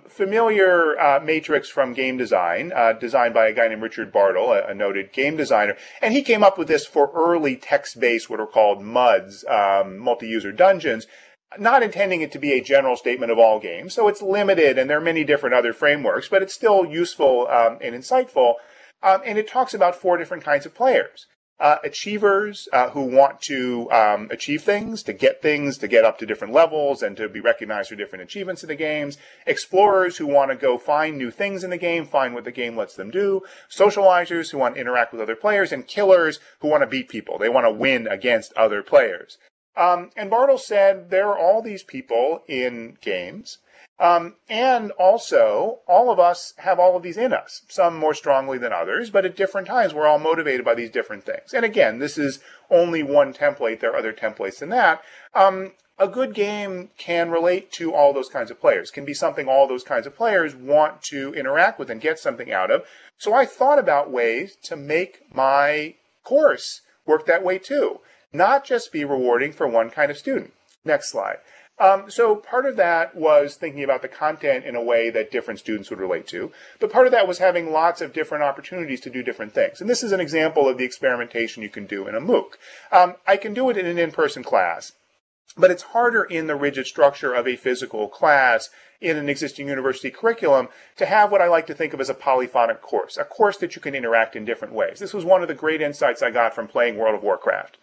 familiar matrix from game design, designed by a guy named Richard Bartle, a noted game designer. And he came up with this for early text-based, what are called MUDs, multi-user dungeons, not intending it to be a general statement of all games. So it's limited, and there are many different other frameworks, but it's still useful and insightful. And it talks about 4 different kinds of players. Achievers who want to achieve things, to get up to different levels and to be recognized for different achievements in the games. Explorers who want to go find new things in the game, find what the game lets them do. Socializers who want to interact with other players. And killers who want to beat people. They want to win against other players. And Bartle said there are all these people in games. And also, all of us have all of these in us, some more strongly than others, but at different times we're all motivated by these different things. And again, this is only one template. There are other templates than that. A good game can relate to all those kinds of players, can be something all those kinds of players want to interact with and get something out of. So I thought about ways to make my course work that way too, not just be rewarding for one kind of student. Next slide. So part of that was thinking about the content in a way that different students would relate to, but part of that was having lots of different opportunities to do different things. And this is an example of the experimentation you can do in a MOOC. I can do it in an in-person class, but it's harder in the rigid structure of a physical class in an existing university curriculum to have what I like to think of as a polyphonic course, a course that you can interact in different ways. This was one of the great insights I got from playing World of Warcraft.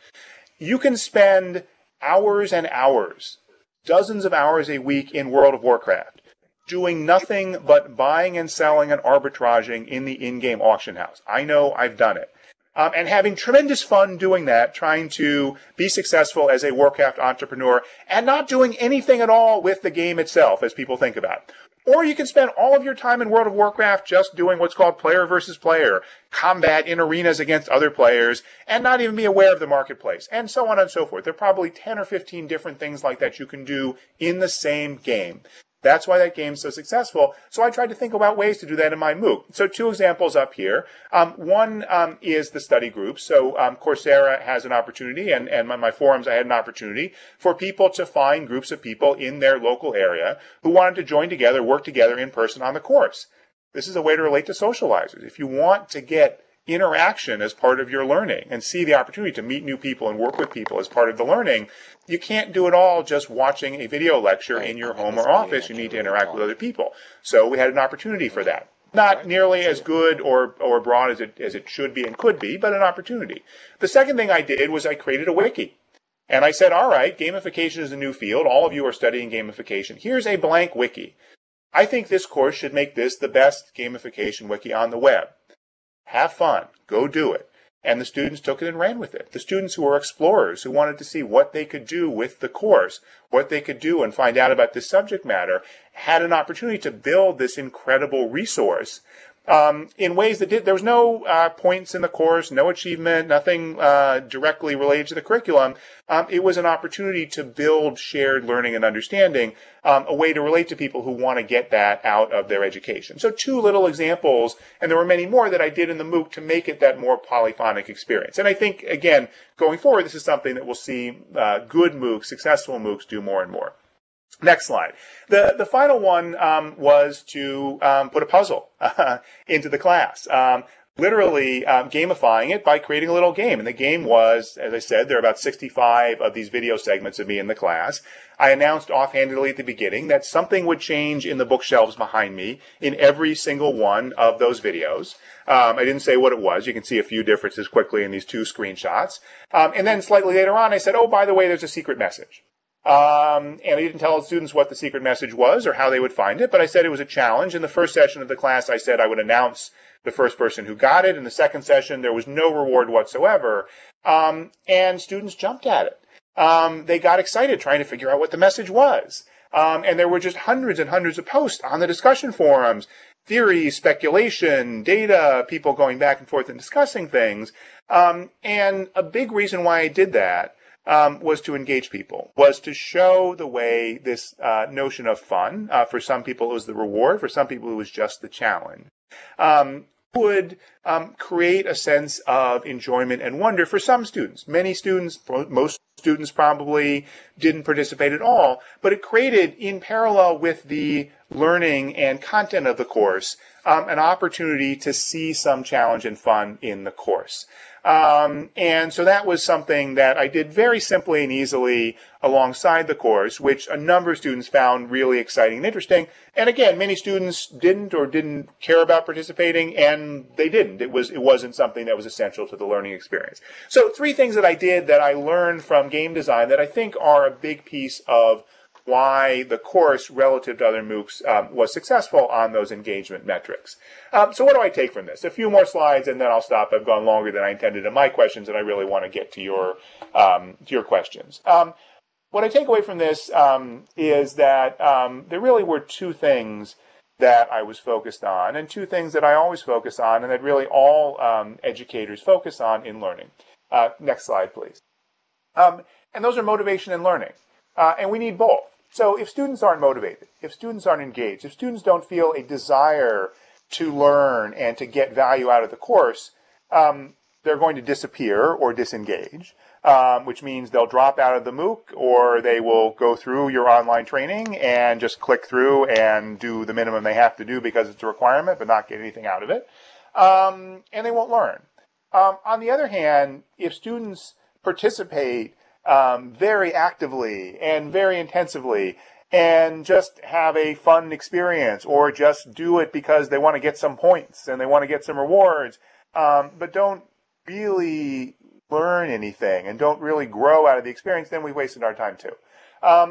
You can spend hours and hours, dozens of hours a week in World of Warcraft, doing nothing but buying and selling and arbitraging in the in-game auction house. I know, I've done it. And having tremendous fun doing that, trying to be successful as a Warcraft entrepreneur, and not doing anything at all with the game itself, as people think about it. Or you can spend all of your time in World of Warcraft just doing what's called player versus player, combat in arenas against other players, and not even be aware of the marketplace, and so on and so forth. There are probably 10 or 15 different things like that you can do in the same game. That's why that game's so successful. So I tried to think about ways to do that in my MOOC. So 2 examples up here. One is the study group. So Coursera has an opportunity, and my forums, I had an opportunity for people to find groups of people in their local area who wanted to join together, work together in person on the course. This is a way to relate to socializers. If you want to get interaction as part of your learning and see the opportunity to meet new people and work with people as part of the learning, you can't do it all just watching a video lecture in your home or office. You need to interact with other people. So we had an opportunity for that. Not nearly as good or broad as it should be and could be, but an opportunity. The second thing I did was I created a wiki. And I said, all right, gamification is a new field. All of you are studying gamification. Here's a blank wiki. I think this course should make this the best gamification wiki on the web. Have fun. Go do it. and the students took it and ran with it. The students who were explorers, who wanted to see what they could do with the course, what they could do and find out about this subject matter, had an opportunity to build this incredible resource in ways that there was no points in the course, no achievement, nothing directly related to the curriculum. It was an opportunity to build shared learning and understanding, a way to relate to people who want to get that out of their education. So 2 little examples, and there were many more that I did in the MOOC to make it that more polyphonic experience. And I think, again, going forward, this is something that we'll see good MOOCs, successful MOOCs do more and more. Next slide. The final one was to put a puzzle into the class. Literally gamifying it by creating a little game. And the game was, as I said, there are about 65 of these video segments of me in the class. I announced offhandedly at the beginning that something would change in the bookshelves behind me in every single one of those videos. I didn't say what it was. You can see a few differences quickly in these 2 screenshots. And then slightly later on, I said, oh, by the way, there's a secret message. And I didn't tell the students what the secret message was or how they would find it, but I said it was a challenge. In the first session of the class, I said I would announce the first person who got it. In the second session, there was no reward whatsoever. And students jumped at it. They got excited trying to figure out what the message was. And there were just hundreds and hundreds of posts on the discussion forums, theory, speculation, data, people going back and forth and discussing things. And a big reason why I did that was to engage people, was to show the way this notion of fun, for some people it was the reward, for some people it was just the challenge, would create a sense of enjoyment and wonder for some students. Many students, most students probably didn't participate at all, but it created, in parallel with the learning and content of the course, an opportunity to see some challenge and fun in the course. And so that was something that I did very simply and easily alongside the course, which a number of students found really exciting and interesting. And again, many students didn't care about participating, and they didn't. It wasn't something that was essential to the learning experience. So 3 things that I did that I learned from game design that I think are a big piece of why the course, relative to other MOOCs, was successful on those engagement metrics. So what do I take from this? A few more slides, and then I'll stop. I've gone longer than I intended in my questions, and I really want to get to your questions. What I take away from this is that there really were 2 things that I was focused on, and 2 things that I always focus on, and that really all educators focus on in learning. Next slide, please. And those are motivation and learning. And we need both. So if students aren't motivated, if students aren't engaged, if students don't feel a desire to learn and to get value out of the course, they're going to disappear or disengage, which means they'll drop out of the MOOC, or they will go through your online training and just click through and do the minimum they have to do because it's a requirement, but not get anything out of it. And they won't learn. On the other hand, if students participate very actively and very intensively and just have a fun experience, or just do it because they want to get some points and they want to get some rewards, but don't really learn anything and don't really grow out of the experience, then we wasted our time too.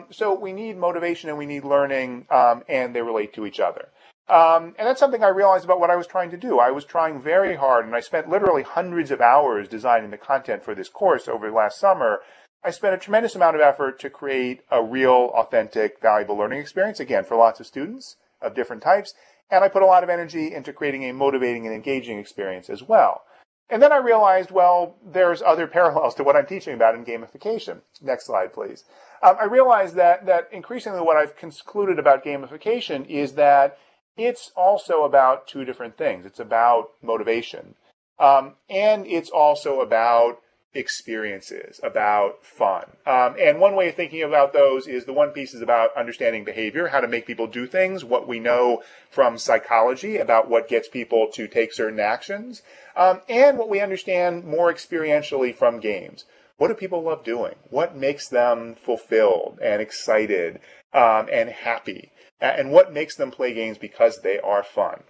So we need motivation and we need learning, and they relate to each other. And that's something I realized about what I was trying to do. I was trying very hard, and I spent literally hundreds of hours designing the content for this course over the last summer. I spent a tremendous amount of effort to create a real, authentic, valuable learning experience, again, for lots of students of different types. And I put a lot of energy into creating a motivating and engaging experience as well. And then I realized, well, there's other parallels to what I'm teaching about in gamification. Next slide, please. I realized that increasingly what I've concluded about gamification is that it's also about 2 different things. It's about motivation, and it's also about experiences, about fun. And one way of thinking about those is the one piece is about understanding behavior, how to make people do things, what we know from psychology about what gets people to take certain actions, and what we understand more experientially from games. What do people love doing? What makes them fulfilled and excited and happy? And what makes them play games because they are fun?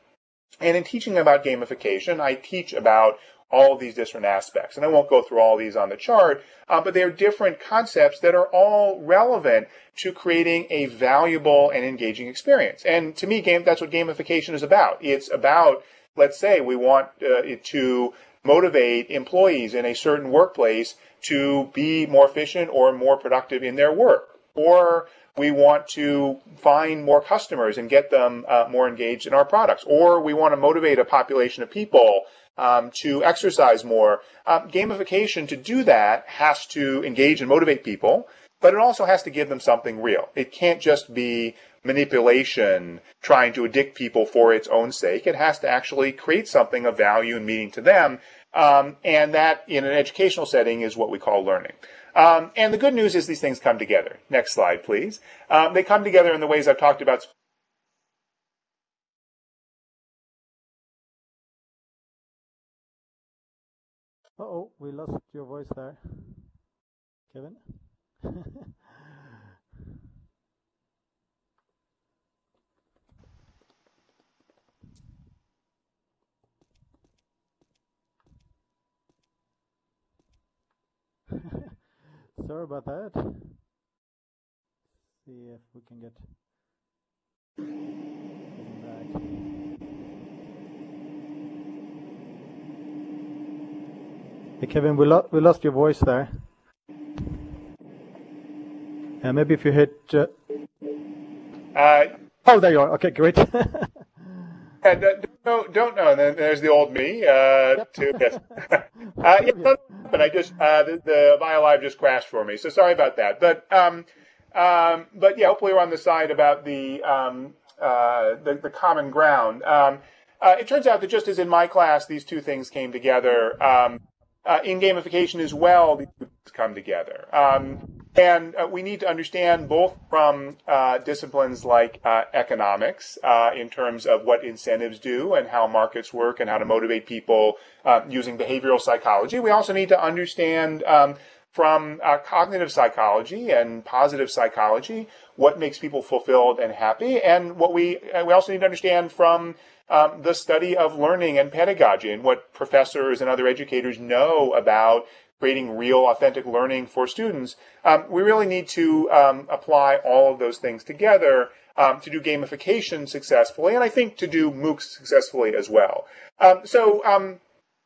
And in teaching about gamification, I teach about all of these different aspects. And I won't go through all of these on the chart, but they're different concepts that are all relevant to creating a valuable and engaging experience. And to me, that's what gamification is about. It's about, let's say, we want it to motivate employees in a certain workplace to be more efficient or more productive in their work. Or we want to find more customers and get them more engaged in our products. Or we want to motivate a population of people to exercise more. Gamification, to do that, has to engage and motivate people, but it also has to give them something real. It can't just be manipulation, trying to addict people for its own sake. It has to actually create something of value and meaning to them. And that, in an educational setting, is what we call learning. And the good news is these things come together. Next slide, please. They come together in the ways I've talked about. Uh-oh, we lost your voice there. Kevin? Sorry about that. See if we can get back. Hey Kevin, we lost your voice there. Maybe if you hit. Oh, there you are. Okay, great. Don't know. And then there's the old me. Too. Yes. But I just the BioLive just crashed for me, so sorry about that. But yeah, hopefully we're on the side about the common ground. It turns out that just as in my class, these two things came together. In gamification as well, these two things come together. And we need to understand both from disciplines like economics in terms of what incentives do and how markets work and how to motivate people using behavioral psychology. We also need to understand from cognitive psychology and positive psychology what makes people fulfilled and happy, and what we also need to understand from the study of learning and pedagogy and what professors and other educators know about creating real, authentic learning for students. We really need to apply all of those things together to do gamification successfully, and I think to do MOOCs successfully as well. So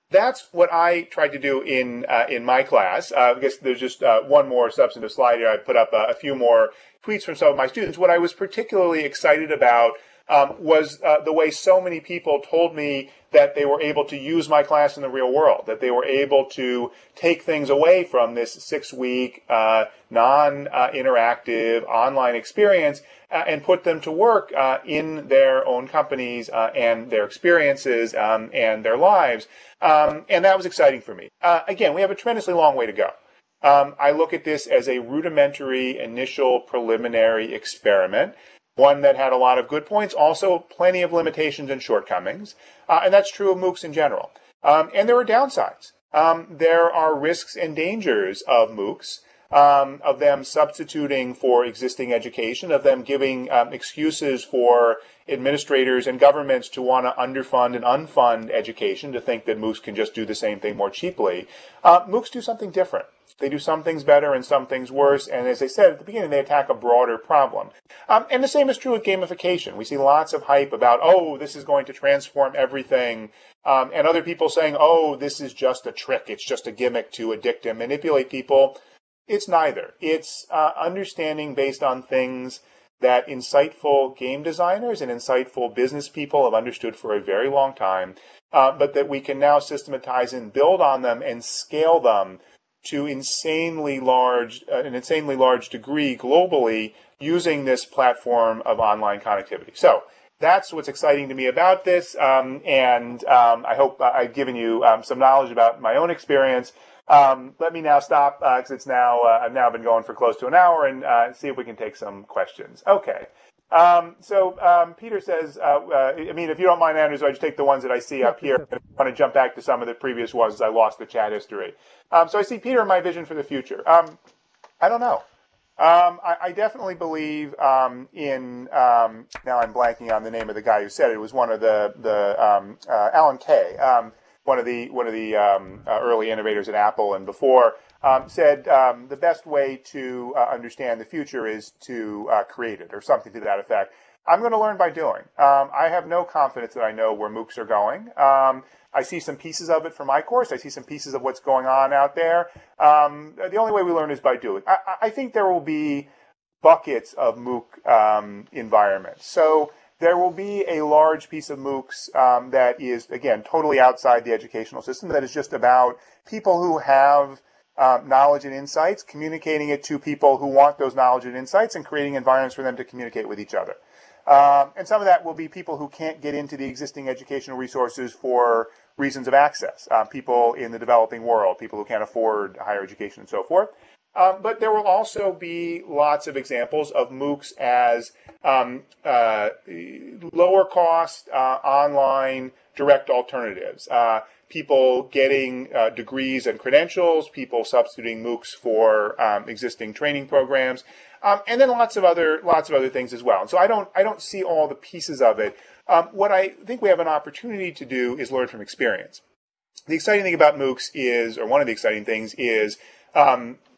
that's what I tried to do in my class. I guess there's just one more substantive slide here. I put up a few more tweets from some of my students. What I was particularly excited about was the way so many people told me that they were able to use my class in the real world, that they were able to take things away from this 6-week, non-interactive online experience and put them to work in their own companies and their experiences and their lives. And that was exciting for me. Again, we have a tremendously long way to go. I look at this as a rudimentary, initial, preliminary experiment, one that had a lot of good points, also plenty of limitations and shortcomings. And that's true of MOOCs in general. And there are downsides. There are risks and dangers of MOOCs, of them substituting for existing education, of them giving excuses for administrators and governments to want to underfund and unfund education, to think that MOOCs can just do the same thing more cheaply. MOOCs do something different. They do some things better and some things worse, and as I said at the beginning, they attack a broader problem. And the same is true with gamification. We see lots of hype about, oh, this is going to transform everything, and other people saying, oh, this is just a trick, it's just a gimmick to addict and manipulate people. It's neither. It's understanding based on things that insightful game designers and insightful business people have understood for a very long time, but that we can now systematize and build on them and scale them to an insanely large degree globally using this platform of online connectivity. So that's what's exciting to me about this, and I hope I've given you some knowledge about my own experience. Let me now stop because it's now I've now been going for close to an hour, and see if we can take some questions. Okay. So Peter says, I mean, if you don't mind, Andrews, I just take the ones that I see up here. I want to jump back to some of the previous ones. I lost the chat history. So I see Peter in my vision for the future. I don't know. I definitely believe in. Now I'm blanking on the name of the guy who said it. It was one of the Alan Kay, one of the early innovators at Apple and before. Said the best way to understand the future is to create it, or something to that effect. I'm going to learn by doing. I have no confidence that I know where MOOCs are going. I see some pieces of it from my course. I see some pieces of what's going on out there. The only way we learn is by doing. I think there will be buckets of MOOC environments. So there will be a large piece of MOOCs that is, again, totally outside the educational system, that is just about people who have knowledge and insights, communicating it to people who want those knowledge and insights, and creating environments for them to communicate with each other. And some of that will be people who can't get into the existing educational resources for reasons of access, people in the developing world, people who can't afford higher education and so forth. But there will also be lots of examples of MOOCs as lower cost, online, direct alternatives. People getting degrees and credentials, people substituting MOOCs for existing training programs, and then lots of other things as well. And so I don't see all the pieces of it. What I think we have an opportunity to do is learn from experience. The exciting thing about MOOCs is, or one of the exciting things is,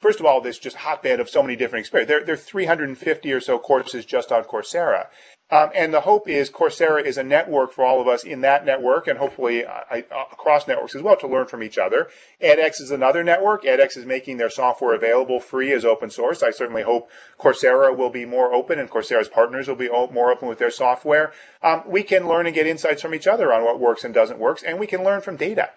first of all, this just hotbed of so many different experiences. There are 350 or so courses just on Coursera. And the hope is Coursera is a network for all of us in that network, and hopefully across networks as well, to learn from each other. edX is another network. edX is making their software available free as open source. I certainly hope Coursera will be more open, and Coursera's partners will be more open with their software. We can learn and get insights from each other on what works and doesn't work, and we can learn from data.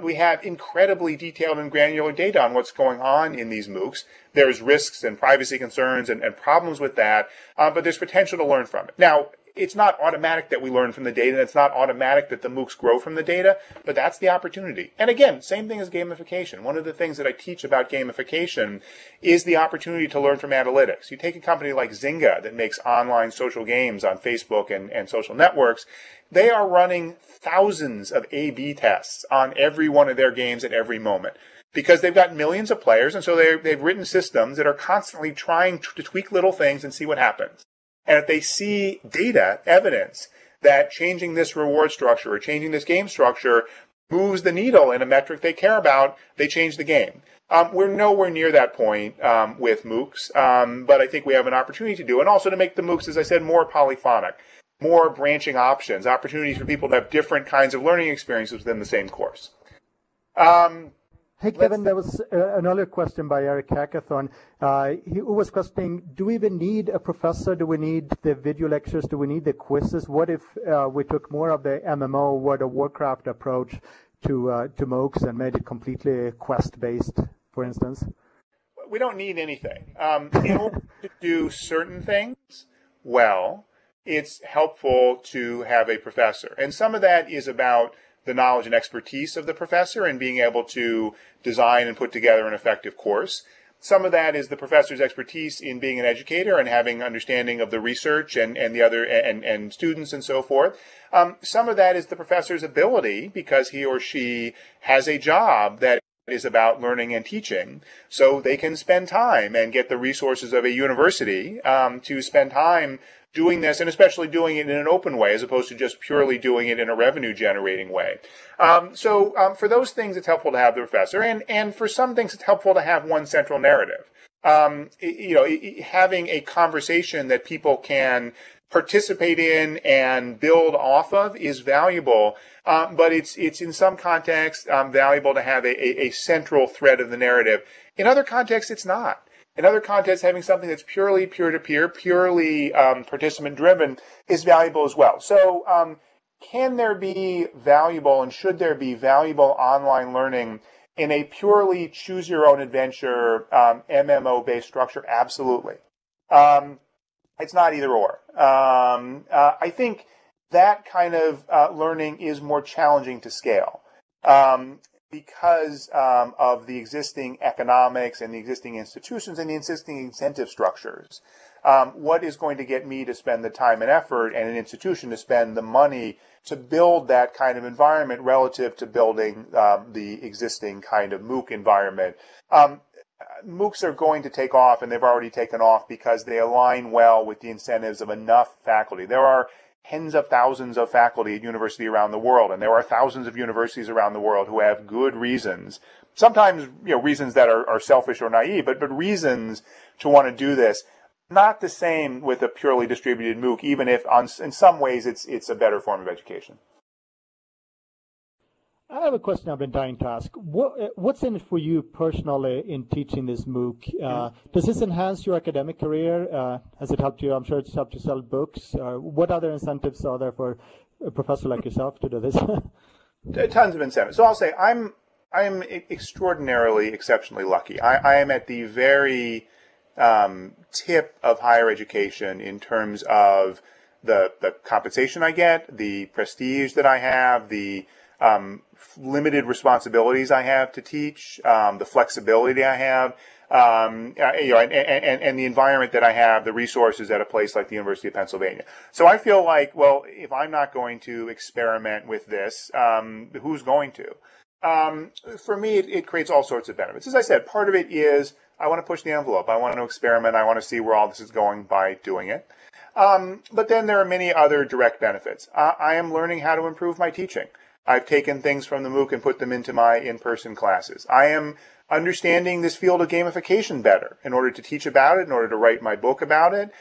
We have incredibly detailed and granular data on what's going on in these MOOCs. There's risks and privacy concerns and problems with that, but there's potential to learn from it. Now, it's not automatic that we learn from the data, and it's not automatic that the MOOCs grow from the data, but that's the opportunity. And again, same thing as gamification. One of the things that I teach about gamification is the opportunity to learn from analytics. You take a company like Zynga that makes online social games on Facebook and social networks. They are running thousands of A/B tests on every one of their games at every moment, because they've got millions of players, and so they've written systems that are constantly trying to tweak little things and see what happens. And if they see data, evidence, that changing this reward structure or changing this game structure moves the needle in a metric they care about, they change the game. We're nowhere near that point with MOOCs, but I think we have an opportunity to do, and also to make the MOOCs, as I said, more polyphonic, more branching options, opportunities for people to have different kinds of learning experiences within the same course. Hey, Kevin, there was another question by Eric Hackathon. He was questioning, do we even need a professor? Do we need the video lectures? Do we need the quizzes? What if we took more of the MMO, World of Warcraft approach to MOOCs and made it completely quest-based, for instance? We don't need anything. In order to do certain things well, it's helpful to have a professor. And some of that is about the knowledge and expertise of the professor and being able to design and put together an effective course. Some of that is the professor's expertise in being an educator and having understanding of the research and the other and students and so forth. Some of that is the professor's ability, because he or she has a job that is about learning and teaching, so they can spend time and get the resources of a university to spend time doing this, and especially doing it in an open way as opposed to just purely doing it in a revenue-generating way. So for those things, it's helpful to have the professor, and for some things, it's helpful to have one central narrative. Having a conversation that people can participate in and build off of is valuable, but it's in some contexts valuable to have a central thread of the narrative. In other contexts, it's not. In other contexts, having something that's purely peer-to-peer, purely participant-driven is valuable as well. So can there be valuable and should there be valuable online learning in a purely choose-your-own-adventure MMO-based structure? Absolutely. It's not either or. I think that kind of learning is more challenging to scale. Because of the existing economics and the existing institutions and the existing incentive structures. What is going to get me to spend the time and effort, and an institution to spend the money to build that kind of environment relative to building the existing kind of MOOC environment? MOOCs are going to take off, and they've already taken off, because they align well with the incentives of enough faculty. There are tens of thousands of faculty at university around the world, and there are thousands of universities around the world who have good reasons, sometimes reasons that are selfish or naive, but reasons to want to do this. not the same with a purely distributed MOOC, even if in some ways it's a better form of education. I have a question I've been dying to ask. What's in it for you personally in teaching this MOOC? Does this enhance your academic career? Has it helped you? I'm sure it's helped you sell books. What other incentives are there for a professor like yourself to do this? Tons of incentives. So I'll say I am exceptionally lucky. I am at the very tip of higher education in terms of the compensation I get, the prestige that I have, the limited responsibilities I have to teach, the flexibility I have, and the environment that I have, the resources at a place like the University of Pennsylvania. So I feel like, well, if I'm not going to experiment with this, who's going to? For me, it creates all sorts of benefits. As I said, part of it is I want to push the envelope. I want to experiment. I want to see where all this is going by doing it. But then there are many other direct benefits. I am learning how to improve my teaching. I've taken things from the MOOC and put them into my in-person classes. I am understanding this field of gamification better in order to teach about it, in order to write my book about it,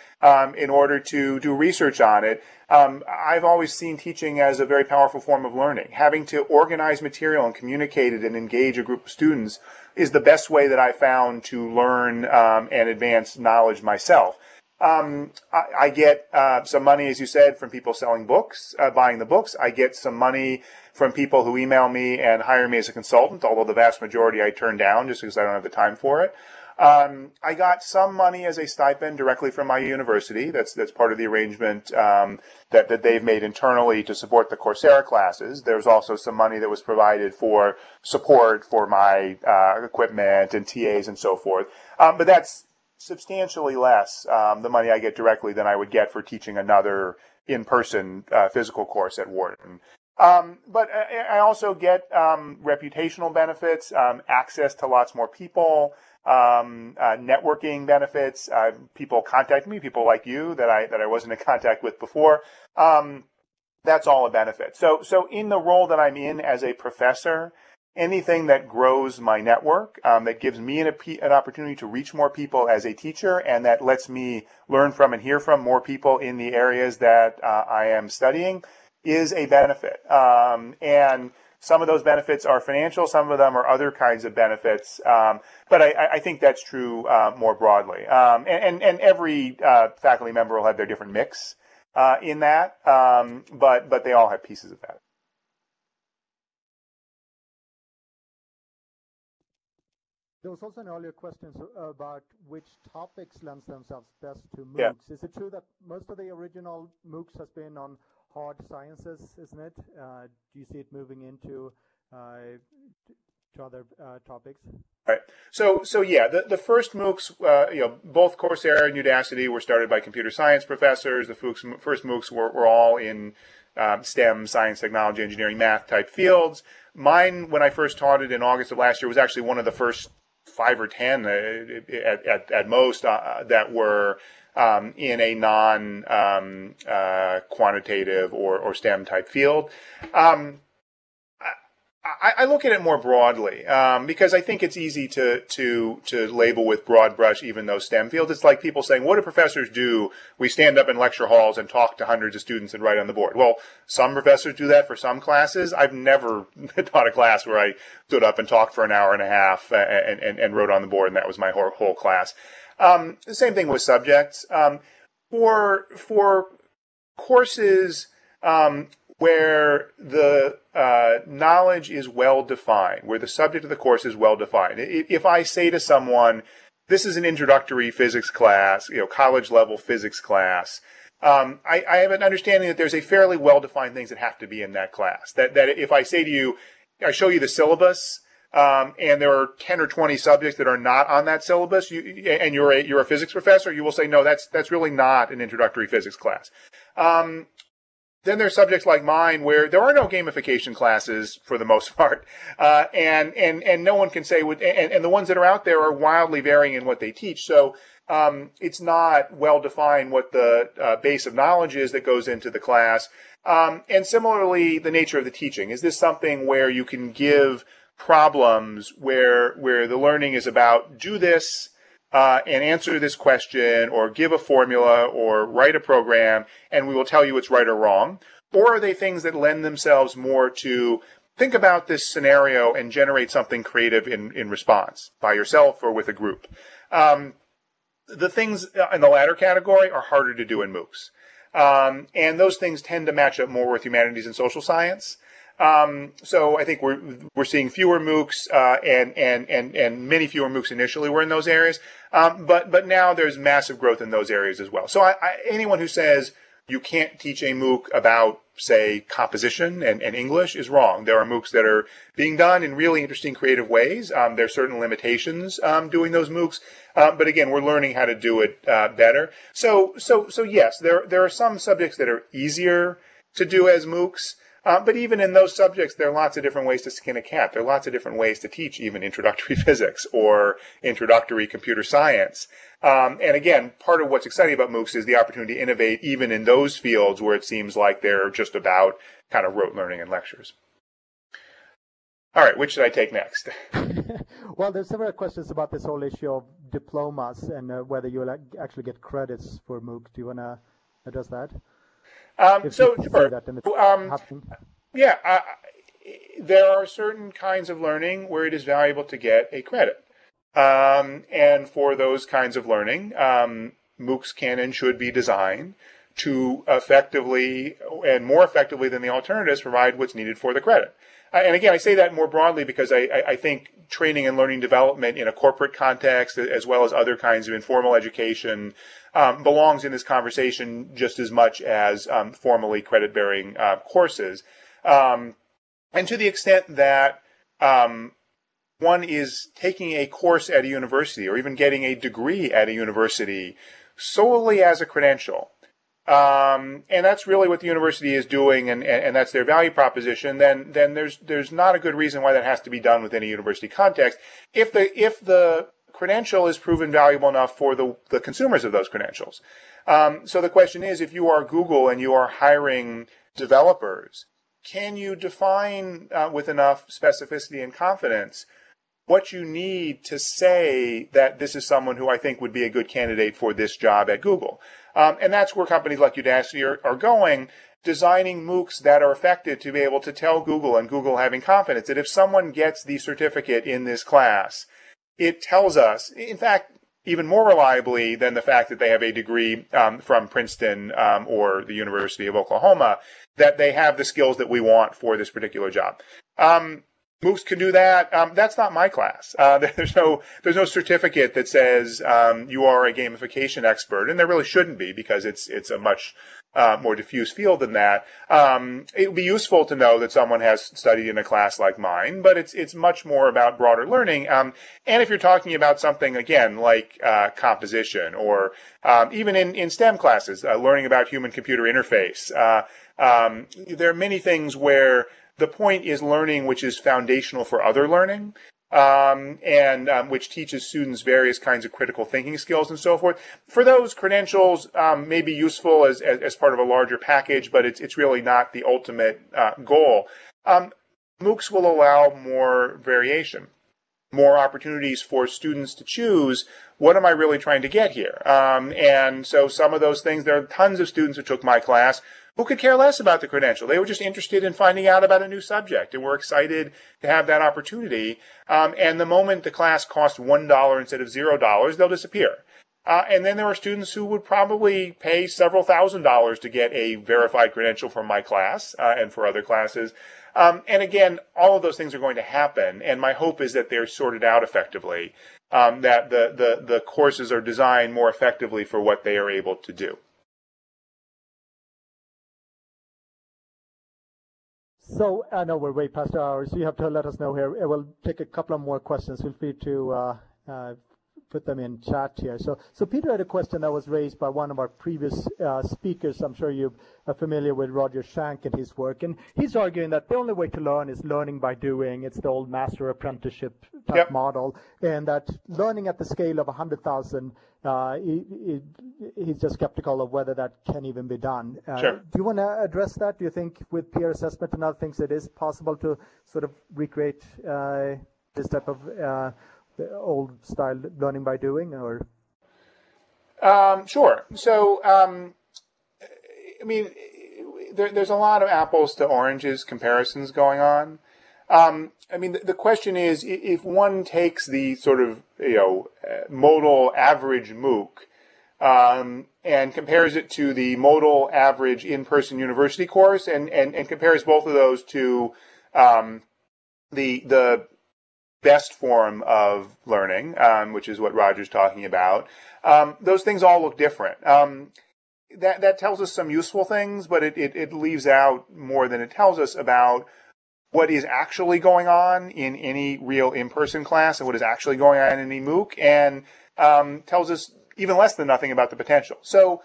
in order to do research on it. I've always seen teaching as a very powerful form of learning. Having to organize material and communicate it and engage a group of students is the best way that I found to learn and advance knowledge myself. I get some money, as you said, from people selling books, buying the books. I get some money from people who email me and hire me as a consultant, although the vast majority I turn down just because I don't have the time for it. I got some money as a stipend directly from my university. That's part of the arrangement that they've made internally to support the Coursera classes. There's also some money that was provided for support for my equipment and TAs and so forth. But that's substantially less the money I get directly than I would get for teaching another in-person physical course at Wharton. But I also get reputational benefits, access to lots more people, networking benefits. People contact me, people like you that I wasn't in contact with before. That's all a benefit. So in the role that I'm in as a professor, anything that grows my network, that gives me an opportunity to reach more people as a teacher, and that lets me learn from and hear from more people in the areas that I am studying, is a benefit. And some of those benefits are financial, some of them are other kinds of benefits. But I think that's true more broadly. And every faculty member will have their different mix in that, but they all have pieces of that. There was also an earlier question about which topics lend themselves best to MOOCs. Yeah. Is it true that most of the original MOOCs has been on hard sciences, isn't it? Do you see it moving into to other topics? Right. So yeah, the first MOOCs, both Coursera and Udacity were started by computer science professors. The first MOOCs were all in STEM, science, technology, engineering, math type fields. Mine, when I first taught it in August of last year, was actually one of the first 5 or 10 at most that were in a non-quantitative or STEM type field. I look at it more broadly because I think it's easy to label with broad brush even those STEM fields. It's like people saying, what do professors do? We stand up in lecture halls and talk to hundreds of students and write on the board. Well, some professors do that for some classes. I've never taught a class where I stood up and talked for an hour and a half and wrote on the board, and that was my whole class. The same thing with subjects. For courses where the knowledge is well defined, where the subject of the course is well defined. If I say to someone, this is an introductory physics class, college level physics class, I have an understanding that there's a fairly well defined things that have to be in that class. That if I say to you, I show you the syllabus, and there are 10 or 20 subjects that are not on that syllabus, and you're a physics professor, you will say, no, that's really not an introductory physics class. Then there are subjects like mine where there are no gamification classes for the most part, and no one can say and the ones that are out there are wildly varying in what they teach. So it's not well defined what the base of knowledge is that goes into the class. And similarly, the nature of the teaching. Is this something where you can give problems where the learning is about do this and answer this question or give a formula or write a program and we will tell you it's right or wrong? Or are they things that lend themselves more to think about this scenario and generate something creative in response by yourself or with a group? The things in the latter category are harder to do in MOOCs. And those things tend to match up more with humanities and social science. So I think we're seeing fewer MOOCs, and many fewer MOOCs initially were in those areas. But now there's massive growth in those areas as well. So anyone who says you can't teach a MOOC about, say, composition and English is wrong. There are MOOCs that are being done in really interesting, creative ways. There are certain limitations doing those MOOCs, but again, we're learning how to do it better. So yes, there are some subjects that are easier to do as MOOCs. But even in those subjects, there are lots of different ways to skin a cat. There are lots of different ways to teach even introductory physics or introductory computer science. And again, part of what's exciting about MOOCs is the opportunity to innovate even in those fields where it seems like they're just about kind of rote learning and lectures. All right, which should I take next? Well, there's several questions about this whole issue of diplomas and whether you'll actually get credits for MOOC. Do you want to address that? Sure. There are certain kinds of learning where it is valuable to get a credit. And for those kinds of learning, MOOCs can and should be designed to effectively and more effectively than the alternatives provide what's needed for the credit. And again, I say that more broadly because I think training and learning development in a corporate context, as well as other kinds of informal education, belongs in this conversation just as much as formally credit-bearing courses. And to the extent that one is taking a course at a university or even getting a degree at a university solely as a credential, and that's really what the university is doing, and that's their value proposition, then there's not a good reason why that has to be done within a university context. If the credential is proven valuable enough for the consumers of those credentials. So the question is, if you are Google and you are hiring developers, can you define with enough specificity and confidence what you need to say that this is someone who I think would be a good candidate for this job at Google? And that's where companies like Udacity are going, designing MOOCs that are effective to be able to tell Google, and Google having confidence that if someone gets the certificate in this class, it tells us, in fact, even more reliably than the fact that they have a degree from Princeton or the University of Oklahoma, that they have the skills that we want for this particular job. MOOCs can do that. That's not my class. There's no certificate that says you are a gamification expert, and there really shouldn't be because it's a much more diffuse field than that. It would be useful to know that someone has studied in a class like mine, but it's much more about broader learning. And if you're talking about something, again, like composition or even in STEM classes, learning about human-computer interface, there are many things where the point is learning which is foundational for other learning. And which teaches students various kinds of critical thinking skills and so forth. For those, credentials may be useful as part of a larger package, but it's really not the ultimate goal. MOOCs will allow more variation, more opportunities for students to choose, what am I really trying to get here? And so some of those things, there are tons of students who took my class who could care less about the credential. They were just interested in finding out about a new subject, and were excited to have that opportunity. And the moment the class costs $1 instead of $0, they'll disappear. And then there are students who would probably pay several $1,000s to get a verified credential from my class and for other classes. And again, all of those things are going to happen, and my hope is that they're sorted out effectively, that the courses are designed more effectively for what they are able to do. So I know we're way past our hour, so you have to let us know here. We'll take a couple of more questions. Feel free to put them in chat here. So Peter had a question that was raised by one of our previous speakers. I'm sure you are familiar with Roger Schank and his work. And he's arguing that the only way to learn is learning by doing. It's the old master apprenticeship type model. And that learning at the scale of 100,000, he's just skeptical of whether that can even be done. Sure. Do you want to address that? Do you think with peer assessment and other things it is possible to sort of recreate this type of the old style learning by doing, or? Sure. So, I mean, there's a lot of apples to oranges comparisons going on. I mean, the question is, if one takes the sort of, modal average MOOC, and compares it to the modal average in-person university course, and compares both of those to the best form of learning, which is what Roger's talking about, those things all look different. That tells us some useful things, but it leaves out more than it tells us about what is actually going on in any real in-person class and what is actually going on in any MOOC, and tells us even less than nothing about the potential. So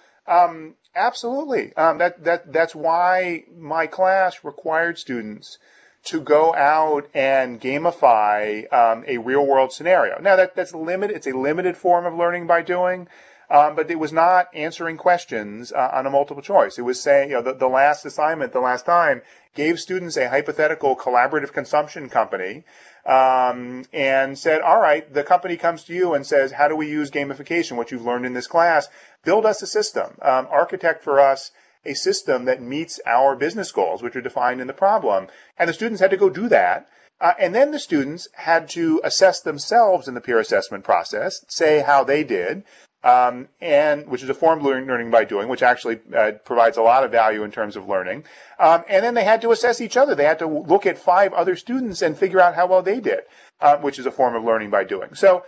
absolutely, that's why my class required students to go out and gamify a real-world scenario. Now that's limited. It's a limited form of learning by doing. But it was not answering questions on a multiple choice. It was saying, the last assignment, the last time, gave students a hypothetical collaborative consumption company, and said, all right, the company comes to you and says, how do we use gamification, what you've learned in this class? Build us a system. Architect for us a system that meets our business goals, which are defined in the problem. And the students had to go do that. And then the students had to assess themselves in the peer assessment process, say how they did, and which is a form of learning by doing, which actually provides a lot of value in terms of learning. And then they had to assess each other. They had to look at 5 other students and figure out how well they did, which is a form of learning by doing. So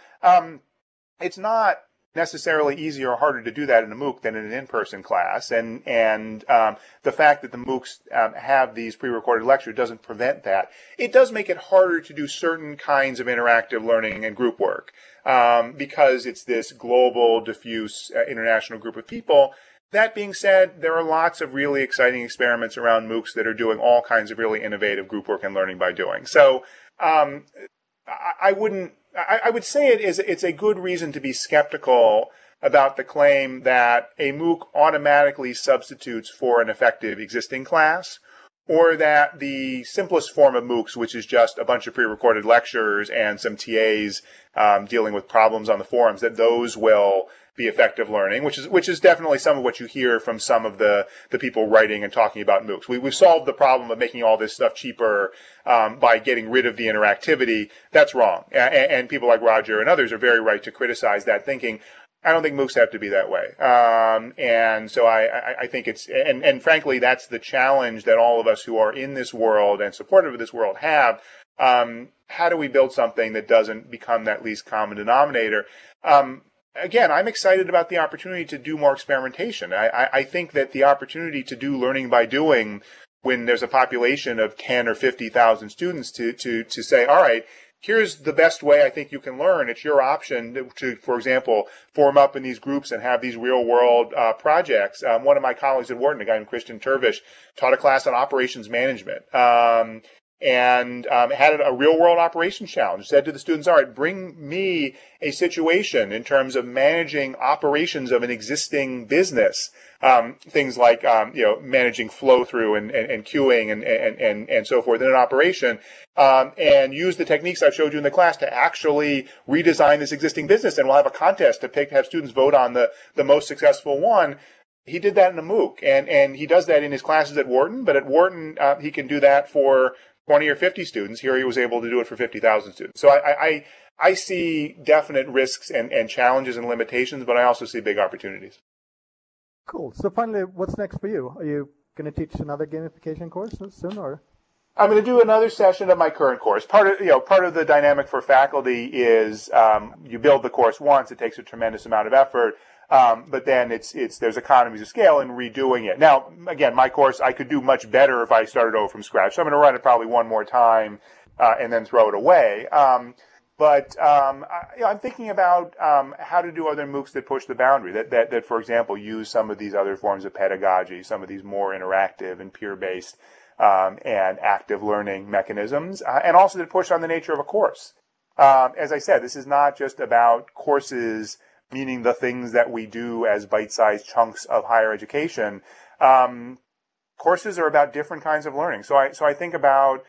it's not necessarily easier or harder to do that in a MOOC than in an in-person class. And the fact that the MOOCs have these pre-recorded lectures doesn't prevent that. It does make it harder to do certain kinds of interactive learning and group work, because it's this global, diffuse, international group of people. That being said, there are lots of really exciting experiments around MOOCs that are doing all kinds of really innovative group work and learning by doing. So I would say it's a good reason to be skeptical about the claim that a MOOC automatically substitutes for an effective existing class, or that the simplest form of MOOCs, which is just a bunch of pre-recorded lectures and some TAs dealing with problems on the forums, that those will be effective learning, which is definitely some of what you hear from some of the people writing and talking about MOOCs. We've solved the problem of making all this stuff cheaper by getting rid of the interactivity. That's wrong. And people like Roger and others are very right to criticize that thinking. I don't think MOOCs have to be that way. And so I think it's, and frankly, that's the challenge that all of us who are in this world and supportive of this world have. How do we build something that doesn't become that least common denominator? Again, I'm excited about the opportunity to do more experimentation. I think that the opportunity to do learning by doing when there's a population of 10 or 50,000 students to say, all right, here's the best way I think you can learn. It's your option to, for example, form up in these groups and have these real-world projects. One of my colleagues at Wharton, a guy named Christian Turvish, taught a class on operations management and had a real-world operations challenge. Said to the students, all right, bring me a situation in terms of managing operations of an existing business. Things like managing flow through and queuing and so forth in an operation, and use the techniques I showed you in the class to actually redesign this existing business. And we'll have a contest to have students vote on the most successful one. He did that in a MOOC, and he does that in his classes at Wharton. But at Wharton, he can do that for 20 or 50 students. Here, he was able to do it for 50,000 students. So I see definite risks and challenges and limitations, but I also see big opportunities. Cool. So finally, what's next for you? Are you going to teach another gamification course soon, or? I'm going to do another session of my current course. Part of the dynamic for faculty is you build the course once. It takes a tremendous amount of effort, but then there's economies of scale in redoing it. Now, again, my course I could do much better if I started over from scratch. So I'm going to run it probably one more time and then throw it away. But I'm thinking about how to do other MOOCs that push the boundary, that for example, use some of these other forms of pedagogy, some of these more interactive and peer-based and active learning mechanisms, and also to push on the nature of a course. As I said, this is not just about courses, meaning the things that we do as bite-sized chunks of higher education. Courses are about different kinds of learning. So I think about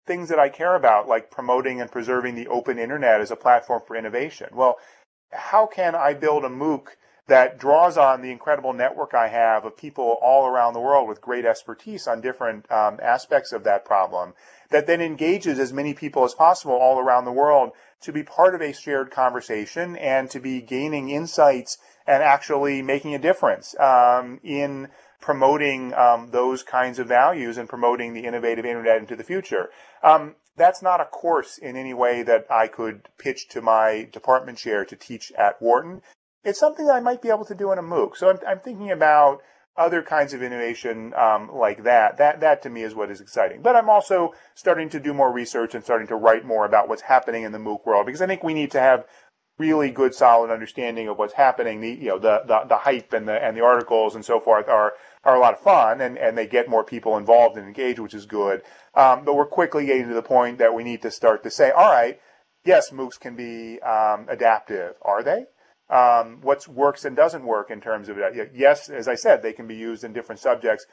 things that I care about, like promoting and preserving the open internet as a platform for innovation. Well, how can I build a MOOC that draws on the incredible network I have of people all around the world with great expertise on different aspects of that problem, that then engages as many people as possible all around the world to be part of a shared conversation and to be gaining insights and actually making a difference in promoting those kinds of values and promoting the innovative internet into the future. That's not a course in any way that I could pitch to my department chair to teach at Wharton. It's something that I might be able to do in a MOOC. So I'm thinking about other kinds of innovation like that. That to me is what is exciting. But I'm also starting to do more research and starting to write more about what's happening in the MOOC world, because I think we need to have really good, solid understanding of what's happening. The hype and the articles and so forth are a lot of fun, and they get more people involved and engaged, which is good. But we're quickly getting to the point that we need to start to say, all right, yes, MOOCs can be adaptive. Are they? What works and doesn't work in terms of it? Yes, as I said, they can be used in different subjects.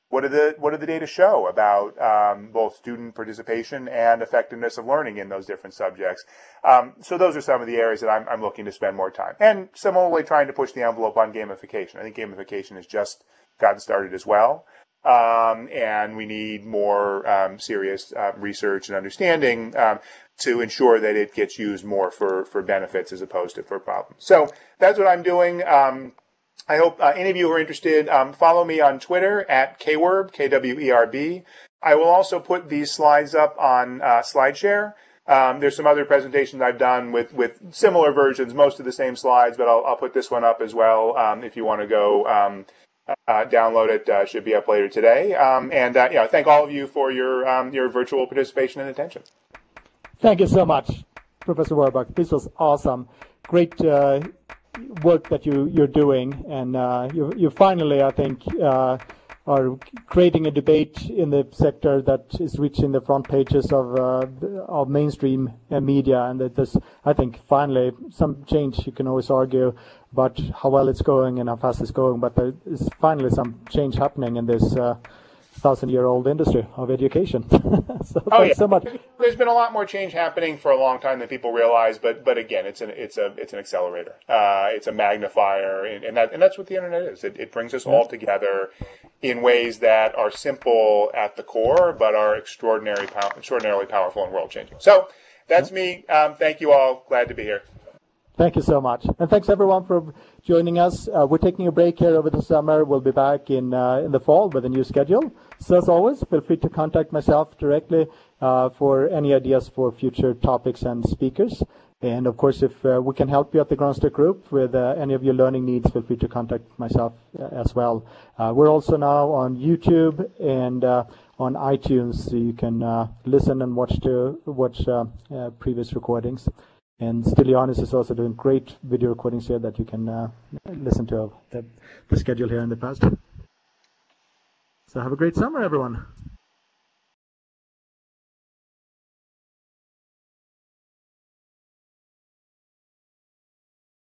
What do the data show about both student participation and effectiveness of learning in those different subjects? So those are some of the areas that I'm looking to spend more time. And similarly, trying to push the envelope on gamification. I think gamification has just gotten started as well. And we need more serious research and understanding to ensure that it gets used more for benefits as opposed to for problems. So that's what I'm doing. I hope any of you who are interested, follow me on Twitter at Kwerb, Kwerb. I will also put these slides up on SlideShare. There's some other presentations I've done with similar versions, most of the same slides, but I'll put this one up as well if you want to go download it. Should be up later today. Thank all of you for your virtual participation and attention. Thank you so much, Professor Werbach. This was awesome. Great work that you're doing, and you finally, I think, are creating a debate in the sector that is reaching the front pages of mainstream media, and that there's, I think, finally some change. You can always argue about how well it's going and how fast it's going, but there is finally some change happening in this 1,000-year-old industry of education. So thanks so much. There's been a lot more change happening for a long time than people realize, but again, it's an accelerator. It's a magnifier, and that's what the internet is. It brings us all together in ways that are simple at the core, but are extraordinarily powerful and world changing. So that's me. Thank you all. Glad to be here. Thank you so much. And thanks everyone for joining us. We're taking a break here over the summer. We'll be back in the fall with a new schedule. So as always, feel free to contact myself directly for any ideas for future topics and speakers. And of course, if we can help you at the Grunstedt Group with any of your learning needs, feel free to contact myself as well. We're also now on YouTube and on iTunes, so you can listen and watch previous recordings. And Stylianis is also doing great video recordings here that you can listen to the schedule here in the past. So have a great summer, everyone.